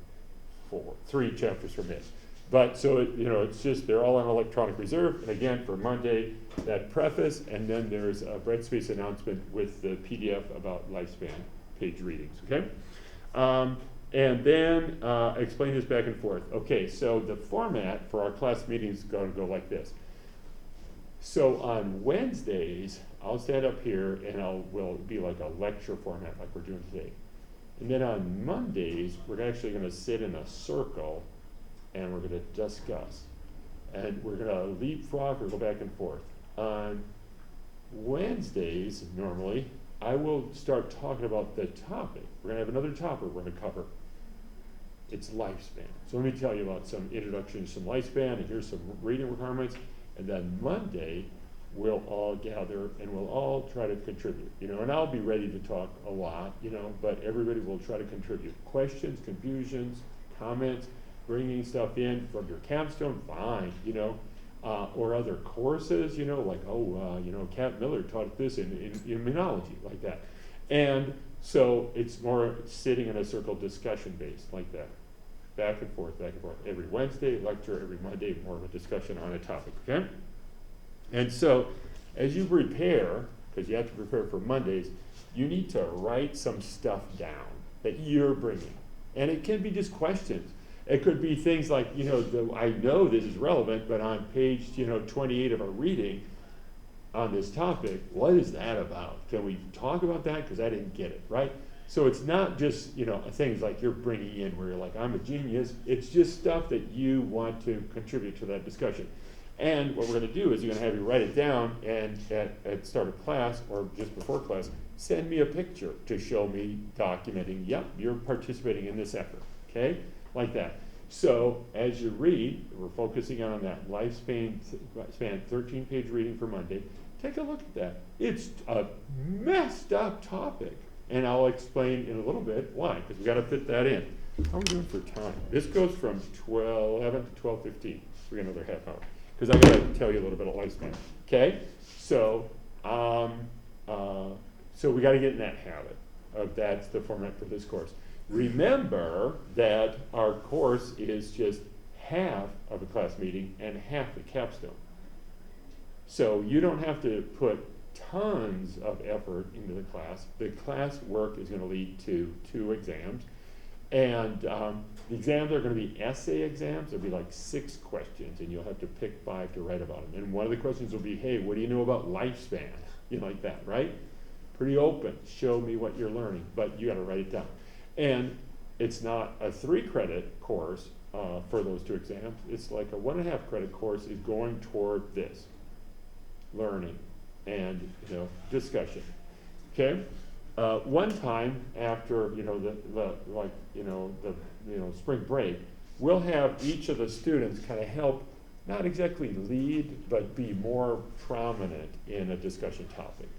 4, 3 chapters from it. But so, it's just, they're all on electronic reserve. And again, for Monday, that preface, and then there's a Brightspace announcement with the PDF about lifespan page readings, okay? And then explain this back and forth. Okay, so the format for our class meeting is going to go like this. So on Wednesdays, I'll stand up here and will be like a lecture format like we're doing today. And then on Mondays, we're actually going to sit in a circle and we're going to discuss. And we're going to leapfrog or go back and forth. On Wednesdays, normally, I will start talking about the topic. We're going to have another topic we're going to cover. It's lifespan. So let me tell you about some introduction to some lifespan, and here's some reading requirements. And then Monday, we'll all gather and we'll all try to contribute. And I'll be ready to talk a lot, but everybody will try to contribute. Questions, confusions, comments, bringing stuff in from your capstone, fine, or other courses, like, Cat Miller taught this in immunology, like that. And so it's more sitting in a circle discussion based, like that. Back and forth, every Wednesday lecture, every Monday more of a discussion on a topic, okay? And so as you prepare, because you have to prepare for Mondays, you need to write some stuff down. that you're bringing. And it can be just questions. It could be things like, I know this is relevant, but on page, 28 of our reading on this topic, what is that about? Can we talk about that? Because I didn't get it, right? So it's not just, things like you're bringing in where you're like, I'm a genius. It's just stuff that you want to contribute to that discussion. And what we're going to do is you're going to have you write it down, and at start of class or just before class, send me a picture to show me documenting, yep, you're participating in this effort, okay? Like that. So as you read, we're focusing on that lifespan 13-page reading for Monday. Take a look at that. It's a messed up topic. And I'll explain in a little bit why, because we got to fit that in. How are we doing for time? This goes from 11 to 12:15. We got another half hour. Because I got to tell you a little bit of lifespan. Okay? So, so we got to get in that habit of that's the format for this course. Remember that our course is just half of a class meeting and half the capstone. So you don't have to put tons of effort into the class. The class work is going to lead to 2 exams. And the exams are going to be essay exams. There'll be like 6 questions, and you'll have to pick 5 to write about them. And one of the questions will be, hey, what do you know about lifespan? Like that, right? Pretty open. Show me what you're learning, but you got to write it down. And it's not a 3-credit course for those 2 exams. It's like a 1.5-credit course is going toward this, learning and discussion. Okay. One time after the spring break, we'll have each of the students kind of help, not exactly lead, but be more prominent in a discussion topic.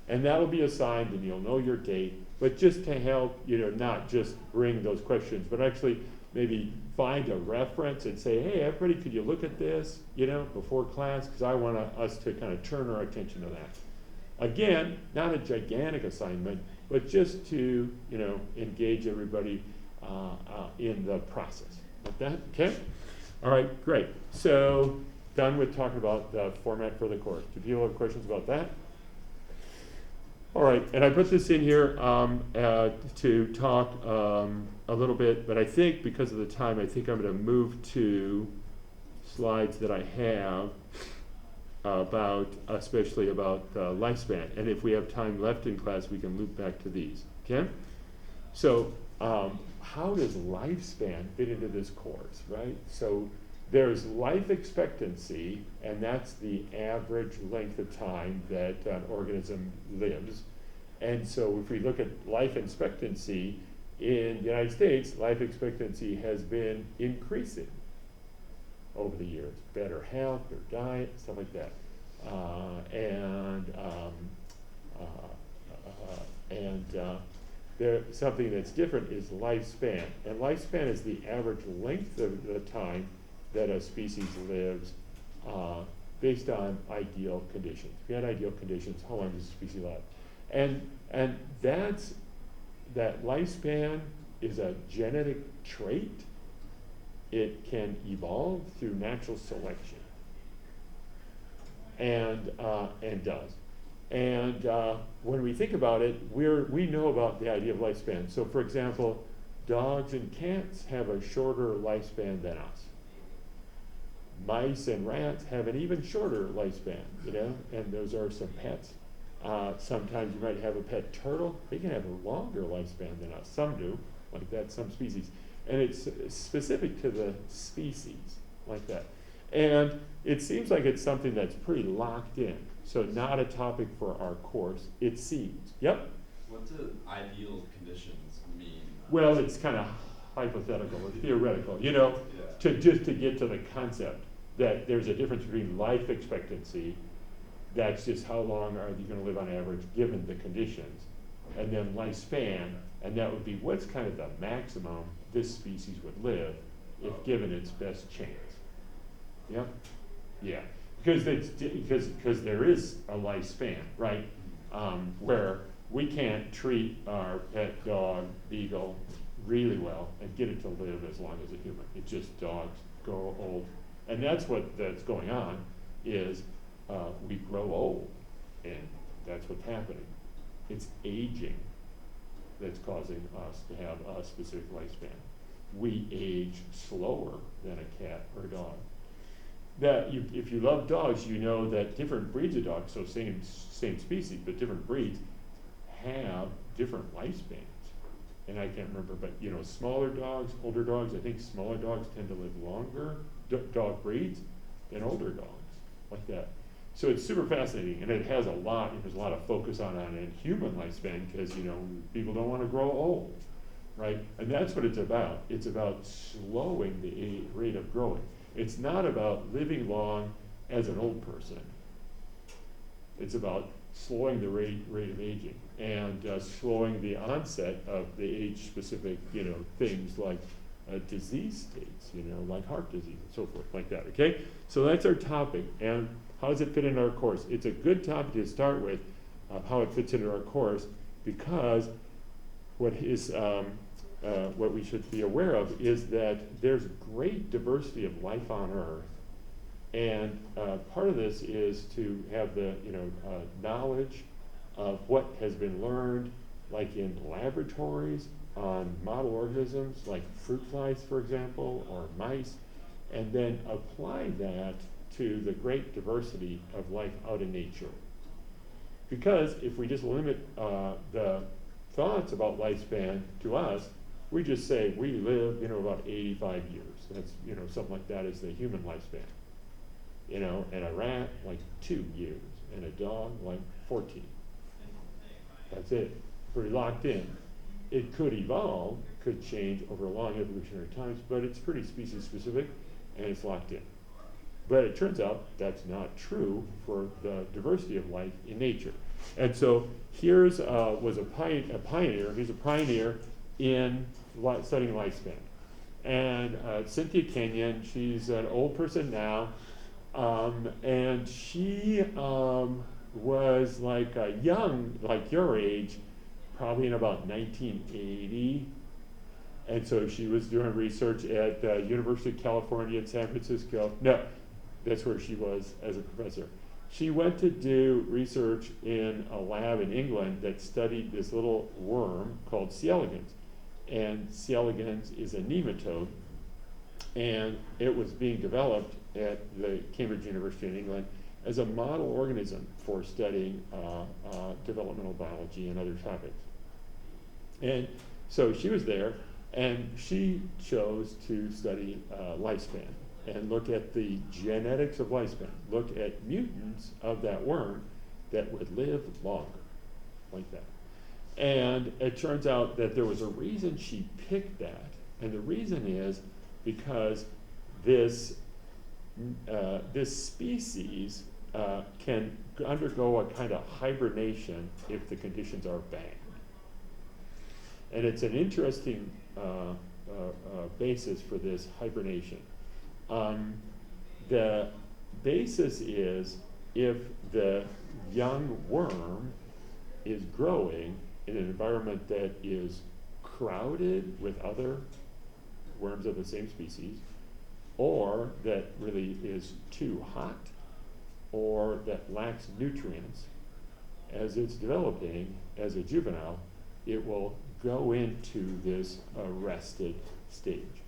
And that'll be assigned, and you'll know your date, but just to help, not just bring those questions, but actually maybe find a reference and say, hey, everybody, could you look at this, before class? Because I want us to kind of turn our attention to that. Again, not a gigantic assignment, but just to, engage everybody in the process. Like that, okay? All right, great. So, done with talking about the format for the course. Do people have questions about that? All right, and I put this in here to talk a little bit, but I think because of the time, I think I'm going to move to slides that I have especially about lifespan. And if we have time left in class, we can loop back to these, okay? So how does lifespan fit into this course, right? So there's life expectancy, and that's the average length of time that an organism lives. And so if we look at life expectancy in the United States, life expectancy has been increasing over the years. Better health, better diet, stuff like that. There something that's different is lifespan. And lifespan is the average length of the time that a species lives based on ideal conditions. If you had ideal conditions, how long does a species live? And that lifespan is a genetic trait. It can evolve through natural selection, and does. And when we think about it, we know about the idea of lifespan. So, for example, dogs and cats have a shorter lifespan than us. Mice and rats have an even shorter lifespan, and those are some pets. Sometimes you might have a pet turtle. They can have a longer lifespan than us. Some do, like that, some species. And it's specific to the species, like that. And it seems like it's something that's pretty locked in. So not a topic for our course, it seems. Yep? What do ideal conditions mean? Well, it's kind of hypothetical or theoretical, to get to the concept that there's a difference between life expectancy, that's just how long are you going to live on average given the conditions, and then lifespan, and that would be what's kind of the maximum this species would live if given its best chance. Yeah? Yeah. Because there is a lifespan, right? Where we can't treat our pet dog, beagle, really well and get it to live as long as a human. It's just dogs grow old. And that's going on is we grow old, and that's what's happening. It's aging, that's causing us to have a specific lifespan. We age slower than a cat or a dog. If you love dogs, you know that different breeds of dogs, so same species, but different breeds, have different lifespans. And I can't remember, but smaller dogs, older dogs, I think smaller dogs tend to live longer, dog breeds, than older dogs, like that. So it's super fascinating, and it has there's a lot of focus on a human lifespan, because people don't want to grow old, right? And that's what it's about. It's about slowing the rate of growing. It's not about living long as an old person. It's about slowing the rate of aging, and slowing the onset of the age-specific, things like disease states, like heart disease and so forth, like that, okay? So that's our topic, and how does it fit in our course? It's a good topic to start with, how it fits into our course, because what we should be aware of is that there's great diversity of life on Earth, and part of this is to have the knowledge of what has been learned, like in laboratories on model organisms, like fruit flies, for example, or mice, and then apply that to the great diversity of life out in nature. Because if we just limit the thoughts about lifespan to us, we just say we live, about 85 years. That's, something like that is the human lifespan. And a rat, like 2 years, and a dog, like 14. That's it, pretty locked in. It could evolve, could change over long evolutionary times, but it's pretty species specific, and it's locked in. But it turns out that's not true for the diversity of life in nature. And so here's was a pioneer. He's a pioneer in studying lifespan. And Cynthia Kenyon, she's an old person now, and she was like young, like your age, probably in about 1980. And so she was doing research at the University of California in San Francisco. No, that's where she was as a professor. She went to do research in a lab in England that studied this little worm called C. elegans. And C. elegans is a nematode, and it was being developed at the Cambridge University in England as a model organism for studying developmental biology and other topics. And so she was there, and she chose to study lifespan and look at the genetics of lifespan, look at mutants of that worm that would live longer, like that. And it turns out that there was a reason she picked that, and the reason is because this species can undergo a kind of hibernation if the conditions are bad. And it's an interesting basis for this hibernation. The basis is if the young worm is growing in an environment that is crowded with other worms of the same species, or that really is too hot, or that lacks nutrients, as it's developing as a juvenile, it will go into this arrested stage.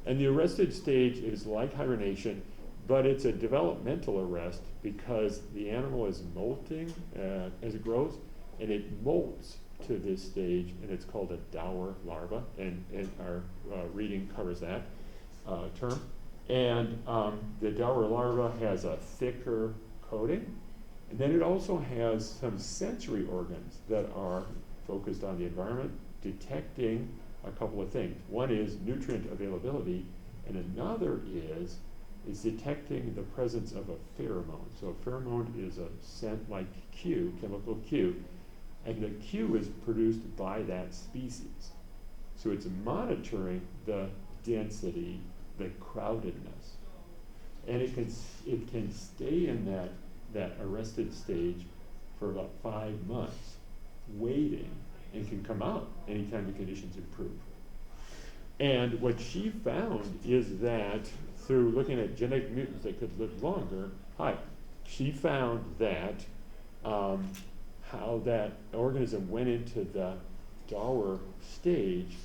And the arrested stage is like hibernation, but it's a developmental arrest because the animal is molting as it grows, and it molts to this stage, and it's called a dower larva, and our reading covers that term. And the dower larva has a thicker coating, and then it also has some sensory organs that are focused on the environment, detecting a couple of things. One is nutrient availability, and another is detecting the presence of a pheromone. So a pheromone is a scent-like cue, chemical cue, and the cue is produced by that species. So it's monitoring the density, the crowdedness, and it can stay in that arrested stage for about 5 months, waiting, and can come out anytime the conditions improve. And what she found is that through looking at genetic mutants that could live longer, she found that how that organism went into the dour stage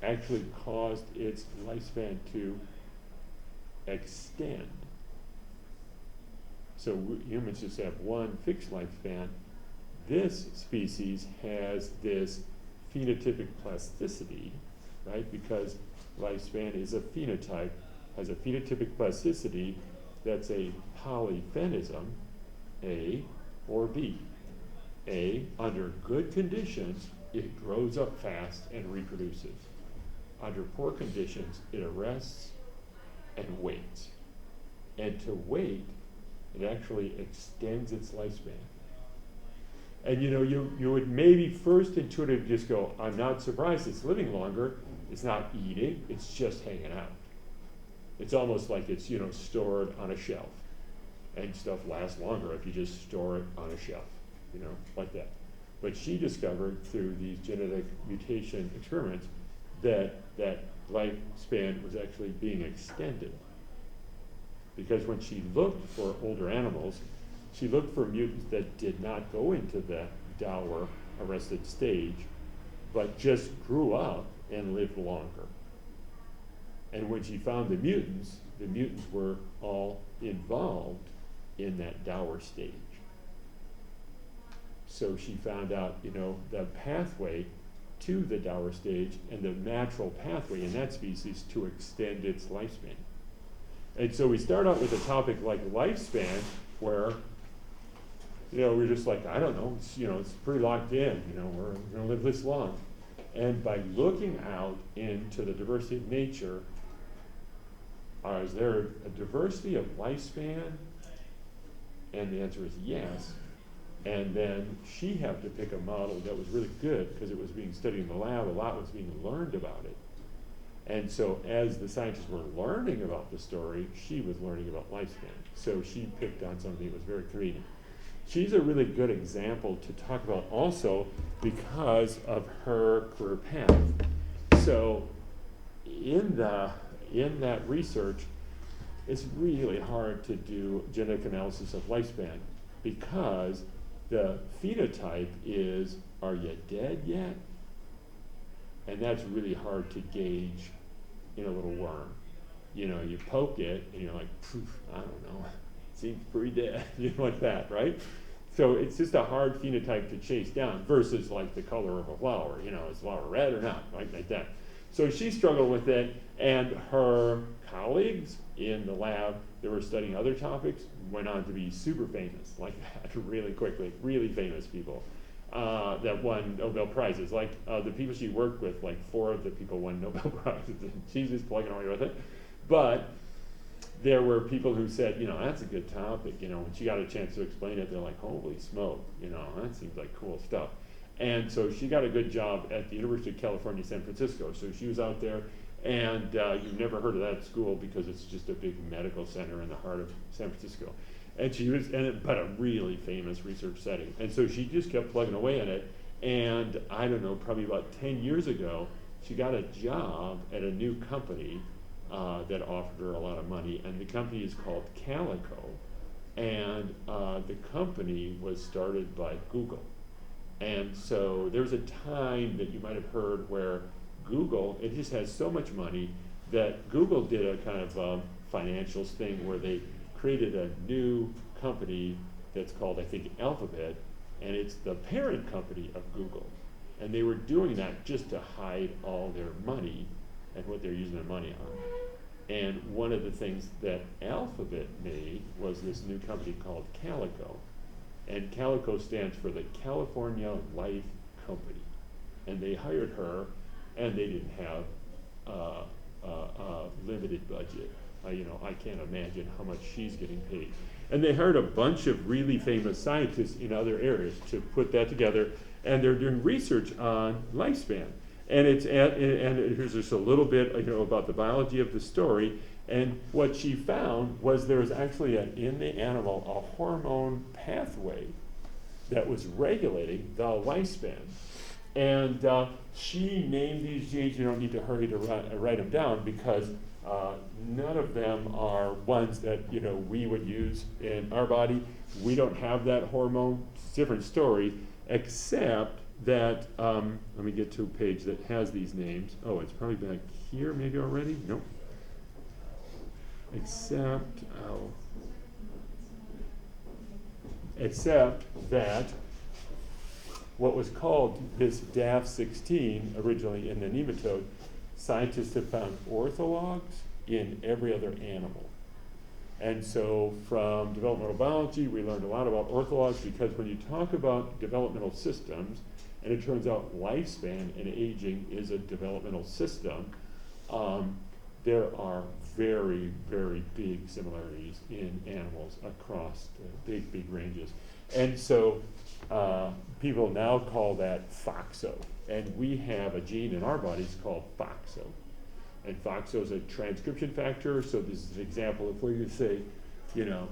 actually caused its lifespan to extend. So humans just have one fixed lifespan. This species has this phenotypic plasticity, right? Because lifespan is a phenotype, has a phenotypic plasticity that's a polyphenism, A or B. A, under good conditions, it grows up fast and reproduces. Under poor conditions, it arrests and waits. And to wait, it actually extends its lifespan. And you would maybe first intuitively just go, I'm not surprised it's living longer. It's not eating, it's just hanging out. It's almost like it's, stored on a shelf. And stuff lasts longer if you just store it on a shelf, like that. But she discovered through these genetic mutation experiments that lifespan was actually being extended. Because when she looked for older animals, she looked for mutants that did not go into the dour, arrested stage, but just grew up and lived longer. And when she found the mutants were all involved in that dour stage. So she found out, the pathway to the dour stage and the natural pathway in that species to extend its lifespan. And so we start out with a topic like lifespan, where, we're just like, I don't know, it's pretty locked in, we're gonna live this long. And by looking out into the diversity of nature, is there a diversity of lifespan? And the answer is yes. And then she had to pick a model that was really good because it was being studied in the lab, a lot was being learned about it. And so as the scientists were learning about the story, she was learning about lifespan. So she picked on something that was very convenient. She's a really good example to talk about also because of her career path. So in that research, it's really hard to do genetic analysis of lifespan because the phenotype is, are you dead yet? And that's really hard to gauge in a little worm. You poke it and you're like, poof, I don't know, seems pretty dead, like that, right? So it's just a hard phenotype to chase down versus like the color of a flower, is flower red or not, right, like that. So she struggled with it, and her colleagues in the lab that were studying other topics went on to be super famous, like that, really quickly, really famous people that won Nobel Prizes. Like the people she worked with, like 4 of the people won Nobel Prizes, and she's just plugging away with it. But there were people who said, that's a good topic, when she got a chance to explain it, they're like, holy smoke, that seems like cool stuff. And so she got a good job at the University of California, San Francisco. So she was out there, and you've never heard of that school because it's just a big medical center in the heart of San Francisco. And she was, but a really famous research setting. And so she just kept plugging away at it. And I don't know, probably about 10 years ago, she got a job at a new company that offered her a lot of money. And the company is called Calico. And the company was started by Google. And so there's a time that you might have heard where Google, it just has so much money that Google did a kind of financials thing where they created a new company that's called, I think, Alphabet, and it's the parent company of Google. And they were doing that just to hide all their money and what they're using their money on. And one of the things that Alphabet made was this new company called Calico. And Calico stands for the California Life Company. And they hired her, and they didn't have a limited budget. I can't imagine how much she's getting paid. And they hired a bunch of really famous scientists in other areas to put that together, and they're doing research on lifespan. And here's just a little bit, about the biology of the story. And what she found was there was actually in the animal a hormone pathway that was regulating the lifespan. And she named these genes. You don't need to hurry to write them down because none of them are ones that we would use in our body. We don't have that hormone. It's a different story, except that, let me get to a page that has these names. Oh, it's probably back here maybe already? Nope. Except that what was called this DAF16 originally in the nematode, scientists have found orthologs in every other animal. And so from developmental biology, we learned a lot about orthologs because when you talk about developmental systems, and it turns out lifespan and aging is a developmental system, there are very, very big similarities in animals across the big ranges. And so people now call that FOXO. And we have a gene in our bodies called FOXO. And FOXO is a transcription factor, so this is an example of where you say, you know,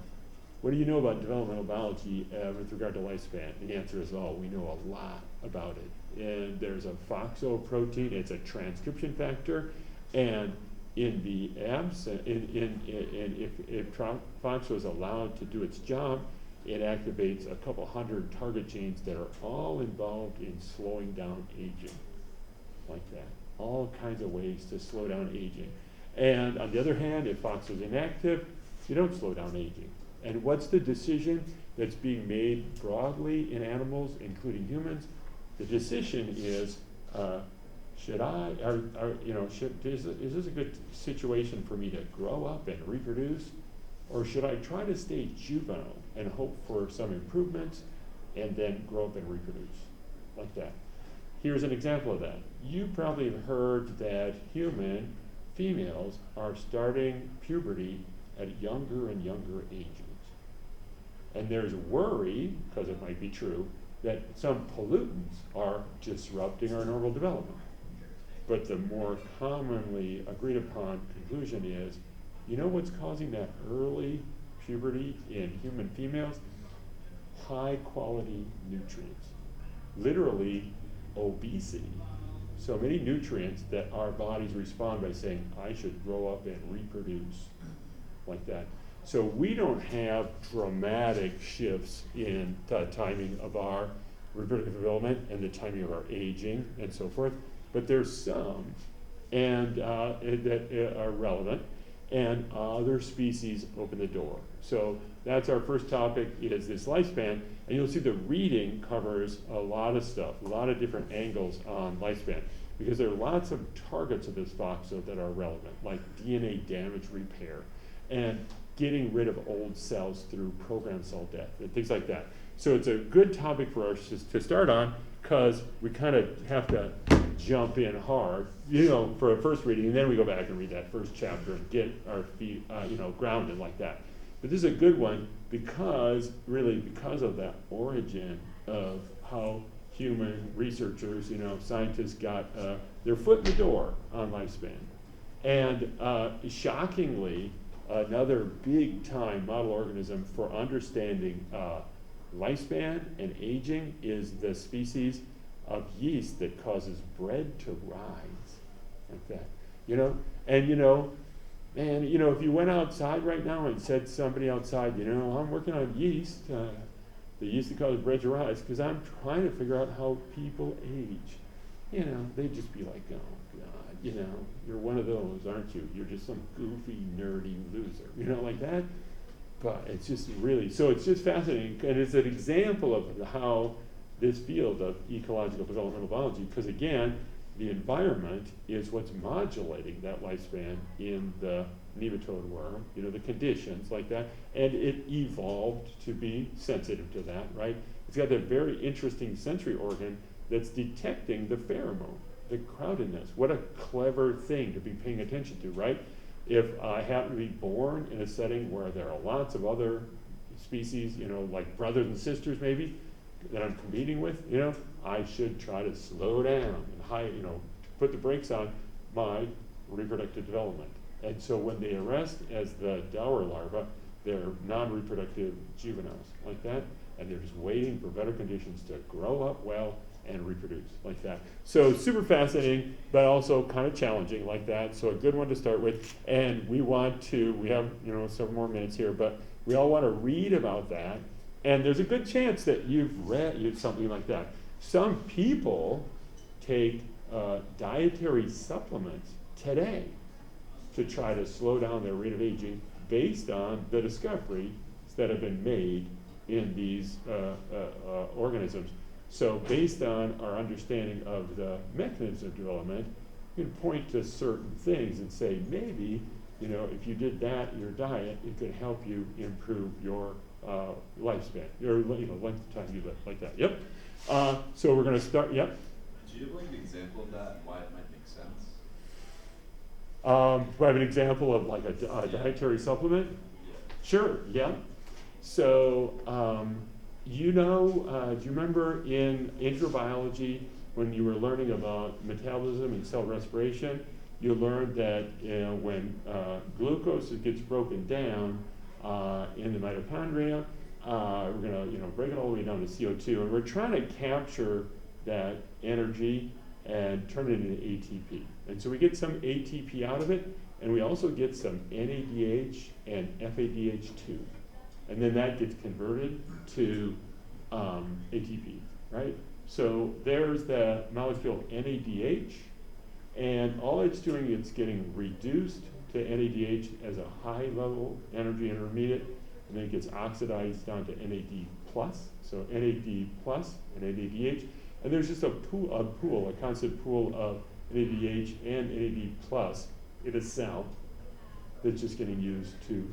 what do you know about developmental biology with regard to lifespan? The answer is, oh, we know a lot about it. And there's a FOXO protein, it's a transcription factor, and in the if FOXO is allowed to do its job, it activates a couple hundred target genes that are all involved in slowing down aging, like that. All kinds of ways to slow down aging. And on the other hand, if FOXO is inactive, you don't slow down aging. And what's the decision that's being made broadly in animals, including humans? The decision is, is this a good situation for me to grow up and reproduce? Or should I try to stay juvenile and hope for some improvements and then grow up and reproduce? Like that. Here's an example of that. You probably have heard that human females are starting puberty at younger and younger ages. And there's worry, because it might be true, that some pollutants are disrupting our normal development. But the more commonly agreed upon conclusion is, you know what's causing that early puberty in human females? High quality nutrients. Literally, obesity. So many nutrients that our bodies respond by saying, I should grow up and reproduce, like that. So we don't have dramatic shifts in the timing of our reproductive development and the timing of our aging and so forth, but there's some and that are relevant, and other species open the door. So that's our first topic, is this lifespan, and you'll see the reading covers a lot of stuff, a lot of different angles on lifespan, because there are lots of targets of this FOXO that are relevant, like DNA damage repair, and getting rid of old cells through programmed cell death, and things like that. So it's a good topic for us to start on, because we kind of have to jump in hard, for a first reading, and then we go back and read that first chapter and get our feet, grounded like that. But this is a good one because of that origin of how human researchers, scientists got their foot in the door on lifespan. And shockingly, another big time model organism for understanding lifespan and aging is the species of yeast that causes bread to rise, like that. And if you went outside right now and said to somebody outside, I'm working on yeast, the yeast that causes bread to rise, because I'm trying to figure out how people age, they'd just be like, oh God, you're one of those, aren't you? You're just some goofy, nerdy loser, like that. But it's just really, so it's just fascinating, and it's an example of how this field of ecological developmental biology, because again, the environment is what's modulating that lifespan in the nematode worm, the conditions like that, and it evolved to be sensitive to that, right? It's got that very interesting sensory organ that's detecting the pheromone, the crowdedness. What a clever thing to be paying attention to, right? If I happen to be born in a setting where there are lots of other species, like brothers and sisters maybe, that I'm competing with, I should try to slow down and put the brakes on my reproductive development. And so when they arrest as the dower larva, they're non-reproductive juveniles like that, and they're just waiting for better conditions to grow up well and reproduce like that. So super fascinating, but also kind of challenging like that. So a good one to start with. And we have several more minutes here, but we all want to read about that. And there's a good chance that you've read something like that. Some people take dietary supplements today to try to slow down their rate of aging based on the discoveries that have been made in these organisms. So based on our understanding of the mechanism of development, you can point to certain things and say, maybe, if you did that in your diet, it could help you improve your lifespan, your length of time you live, like that. Yep. So we're going to start. Yep. Do you have like an example of that and why it might make sense? Do I have an example of like a dietary supplement? Yeah. Sure. Yeah. So do you remember in introbiology when you were learning about metabolism and cell respiration? You learned that when glucose gets broken down in the mitochondria, we're going to break it all the way down to CO2, and we're trying to capture that energy and turn it into ATP. And so we get some ATP out of it, and we also get some NADH and FADH2. And then that gets converted to ATP, right? So there's the molecule NADH, and all it's doing, it's getting reduced to NADH as a high level energy intermediate, and then it gets oxidized down to NAD plus, so NAD plus and NADH, and there's just a constant pool of NADH and NAD plus in a cell that's just getting used to,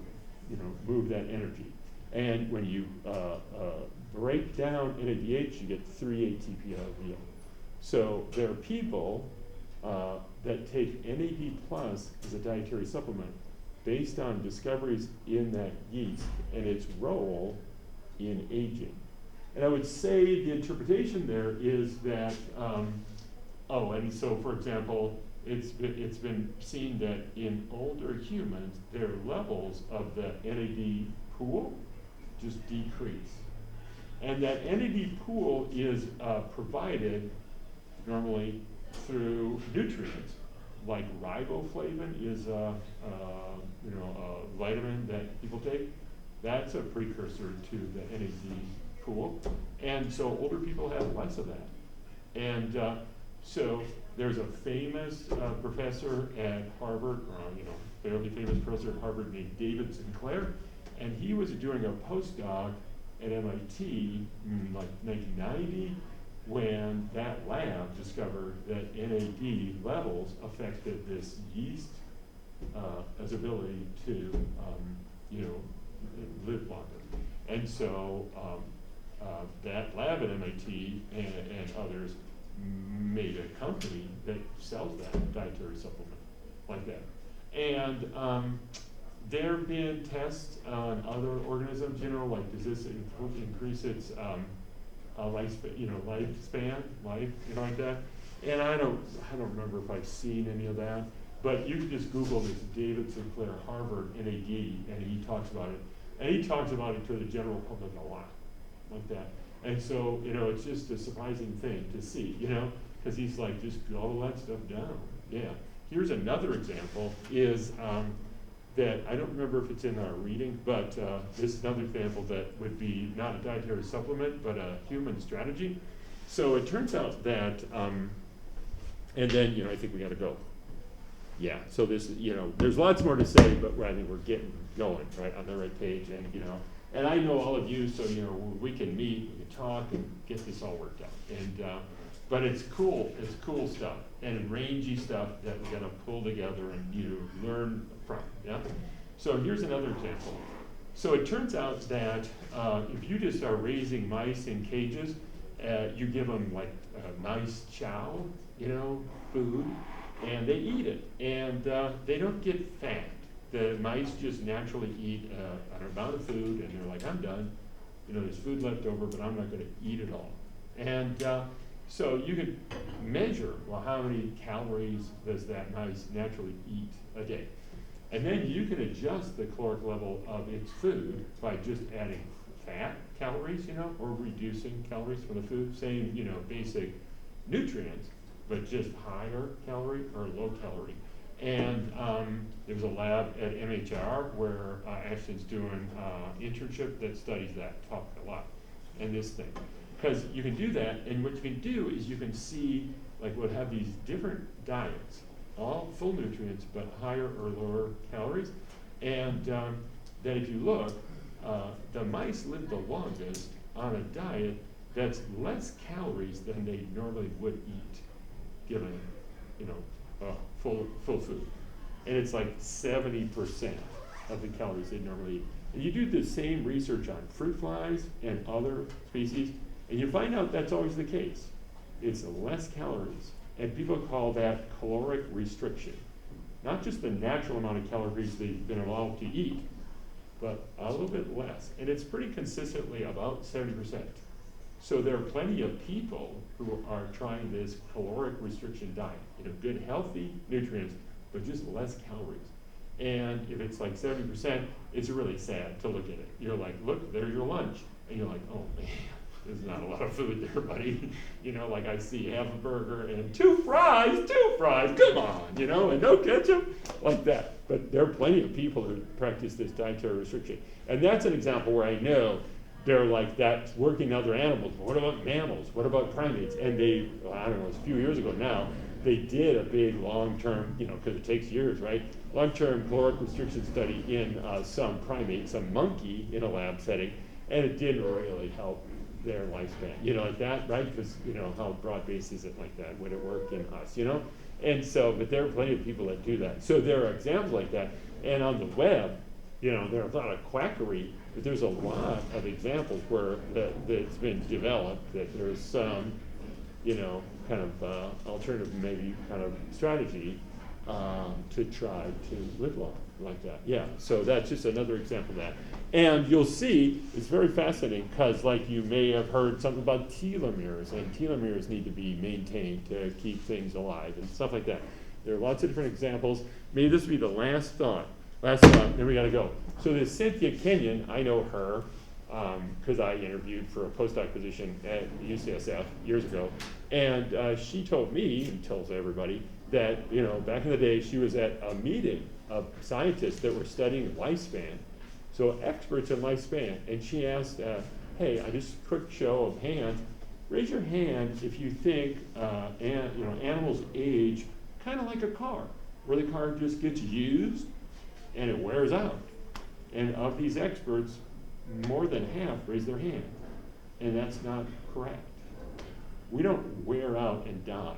move that energy. And when you break down NADH, you get 3 ATP out of meal. So there are people that take NAD plus as a dietary supplement based on discoveries in that yeast and its role in aging. And I would say the interpretation there is that, and so for example, it's been seen that in older humans, their levels of the NAD pool just decrease. And that NAD pool is provided normally through nutrients, like riboflavin is a vitamin that people take. That's a precursor to the NAD pool, and so older people have less of that. And so there's a famous professor at Harvard, fairly famous professor at Harvard named David Sinclair, and he was doing a postdoc at MIT in like 1990 when that lab discovered that NAD levels affected this yeast's ability to live longer. And so that lab at MIT and others made a company that sells that dietary supplement like that. And there have been tests on other organisms, like does this increase its lifespan, like that. And I don't remember if I've seen any of that, but you can just Google this David Sinclair Harvard NAD, and he talks about it. And he talks about it to the general public a lot, like that. And so, it's just a surprising thing to see, because he's like, just all that stuff down. Yeah. Here's another example is that I don't remember if it's in our reading, but this is another example that would be not a dietary supplement, but a human strategy. So it turns out that, and then, I think we got to go. Yeah, so this, there's lots more to say, but I think we're getting going, right, on the right page. And I know all of you, so, we can meet, we can talk, and get this all worked out. And, but it's cool stuff, and rangy stuff that we're gonna pull together and, learn from, yeah? So here's another example. So it turns out that if you just are raising mice in cages, you give them like nice chow, food, and they eat it, and they don't get fat. The mice just naturally eat an amount of food, and they're like, I'm done. There's food left over, but I'm not going to eat it all. And so you could measure, well, how many calories does that mice naturally eat a day? And then you can adjust the caloric level of its food by just adding fat calories, or reducing calories from the food, same, basic nutrients, but just higher calorie or low calorie. And there was a lab at MHR where Ashton's doing internship that studies that topic a lot, and this thing. because you can do that, and what you can do is you can see, like we'll have these different diets, all full nutrients, but higher or lower calories. And that if you look, the mice live the longest on a diet that's less calories than they normally would eat, given, full food. And it's like 70% of the calories they normally eat. And you do the same research on fruit flies and other species, and you find out that's always the case. It's less calories, and people call that caloric restriction. Not just the natural amount of calories they've been allowed to eat, but a little bit less. And it's pretty consistently about 70%. So there are plenty of people who are trying this caloric restriction diet, good healthy nutrients, but just less calories. And if it's like 70%, it's really sad to look at it. You're like, look, there's your lunch. And you're like, oh man, there's not a lot of food there, buddy. Like I see half a burger and two fries, come on, and no ketchup, like that. But there are plenty of people who practice this dietary restriction. And that's an example where I know they're like, that's working other animals. But what about mammals? What about primates? And they, I don't know, it's a few years ago now, they did a big long-term, because it takes years, right? Long-term caloric restriction study in some primate, some monkey in a lab setting, and it didn't really help their lifespan, like that, right? Because, how broad-based is it like that? Would it work in us, And so, but there are plenty of people that do that. So there are examples like that. And on the web, there's a lot of quackery, but there's a lot of examples where that's been developed, that there's some, kind of alternative maybe kind of strategy to try to live long like that. Yeah, so that's just another example of that. And you'll see, it's very fascinating because like you may have heard something about telomeres, and telomeres need to be maintained to keep things alive and stuff like that. There are lots of different examples. Maybe this will be the last thought, then we gotta go. So this Cynthia Kenyon, I know her because I interviewed for a postdoc position at UCSF years ago, and she told me, and tells everybody, that back in the day she was at a meeting of scientists that were studying lifespan, so experts in lifespan, and she asked, hey, just a quick show of hands, raise your hand if you think animals age kind of like a car, where the car just gets used and it wears out. And of these experts, more than half raise their hand, and that's not correct. We don't wear out and die.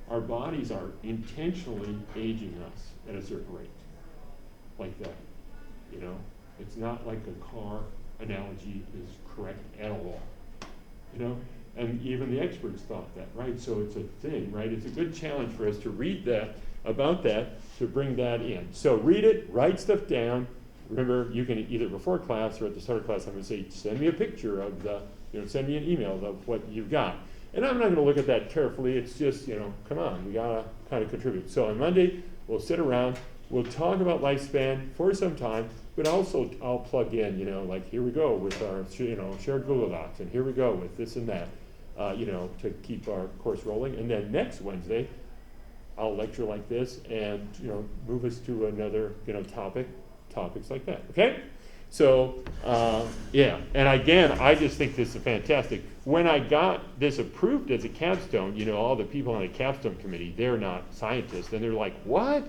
Our bodies are intentionally aging us at a certain rate, like that. It's not like a car analogy is correct at all. And even the experts thought that, right? So it's a thing, right? It's a good challenge for us to read that, about that, to bring that in. So read it, write stuff down. Remember, you can either before class or at the start of class, I'm going to say, send me a picture of send me an email of what you've got. And I'm not going to look at that carefully. It's just, come on, we got to kind of contribute. So on Monday, we'll sit around. We'll talk about lifespan for some time, but also I'll plug in, like here we go with our, shared Google Docs, and here we go with this and that, to keep our course rolling. And then next Wednesday, I'll lecture like this and, move us to another, topics like that, okay? So, yeah, and again, I just think this is fantastic. When I got this approved as a capstone, all the people on the capstone committee, they're not scientists, and they're like, what?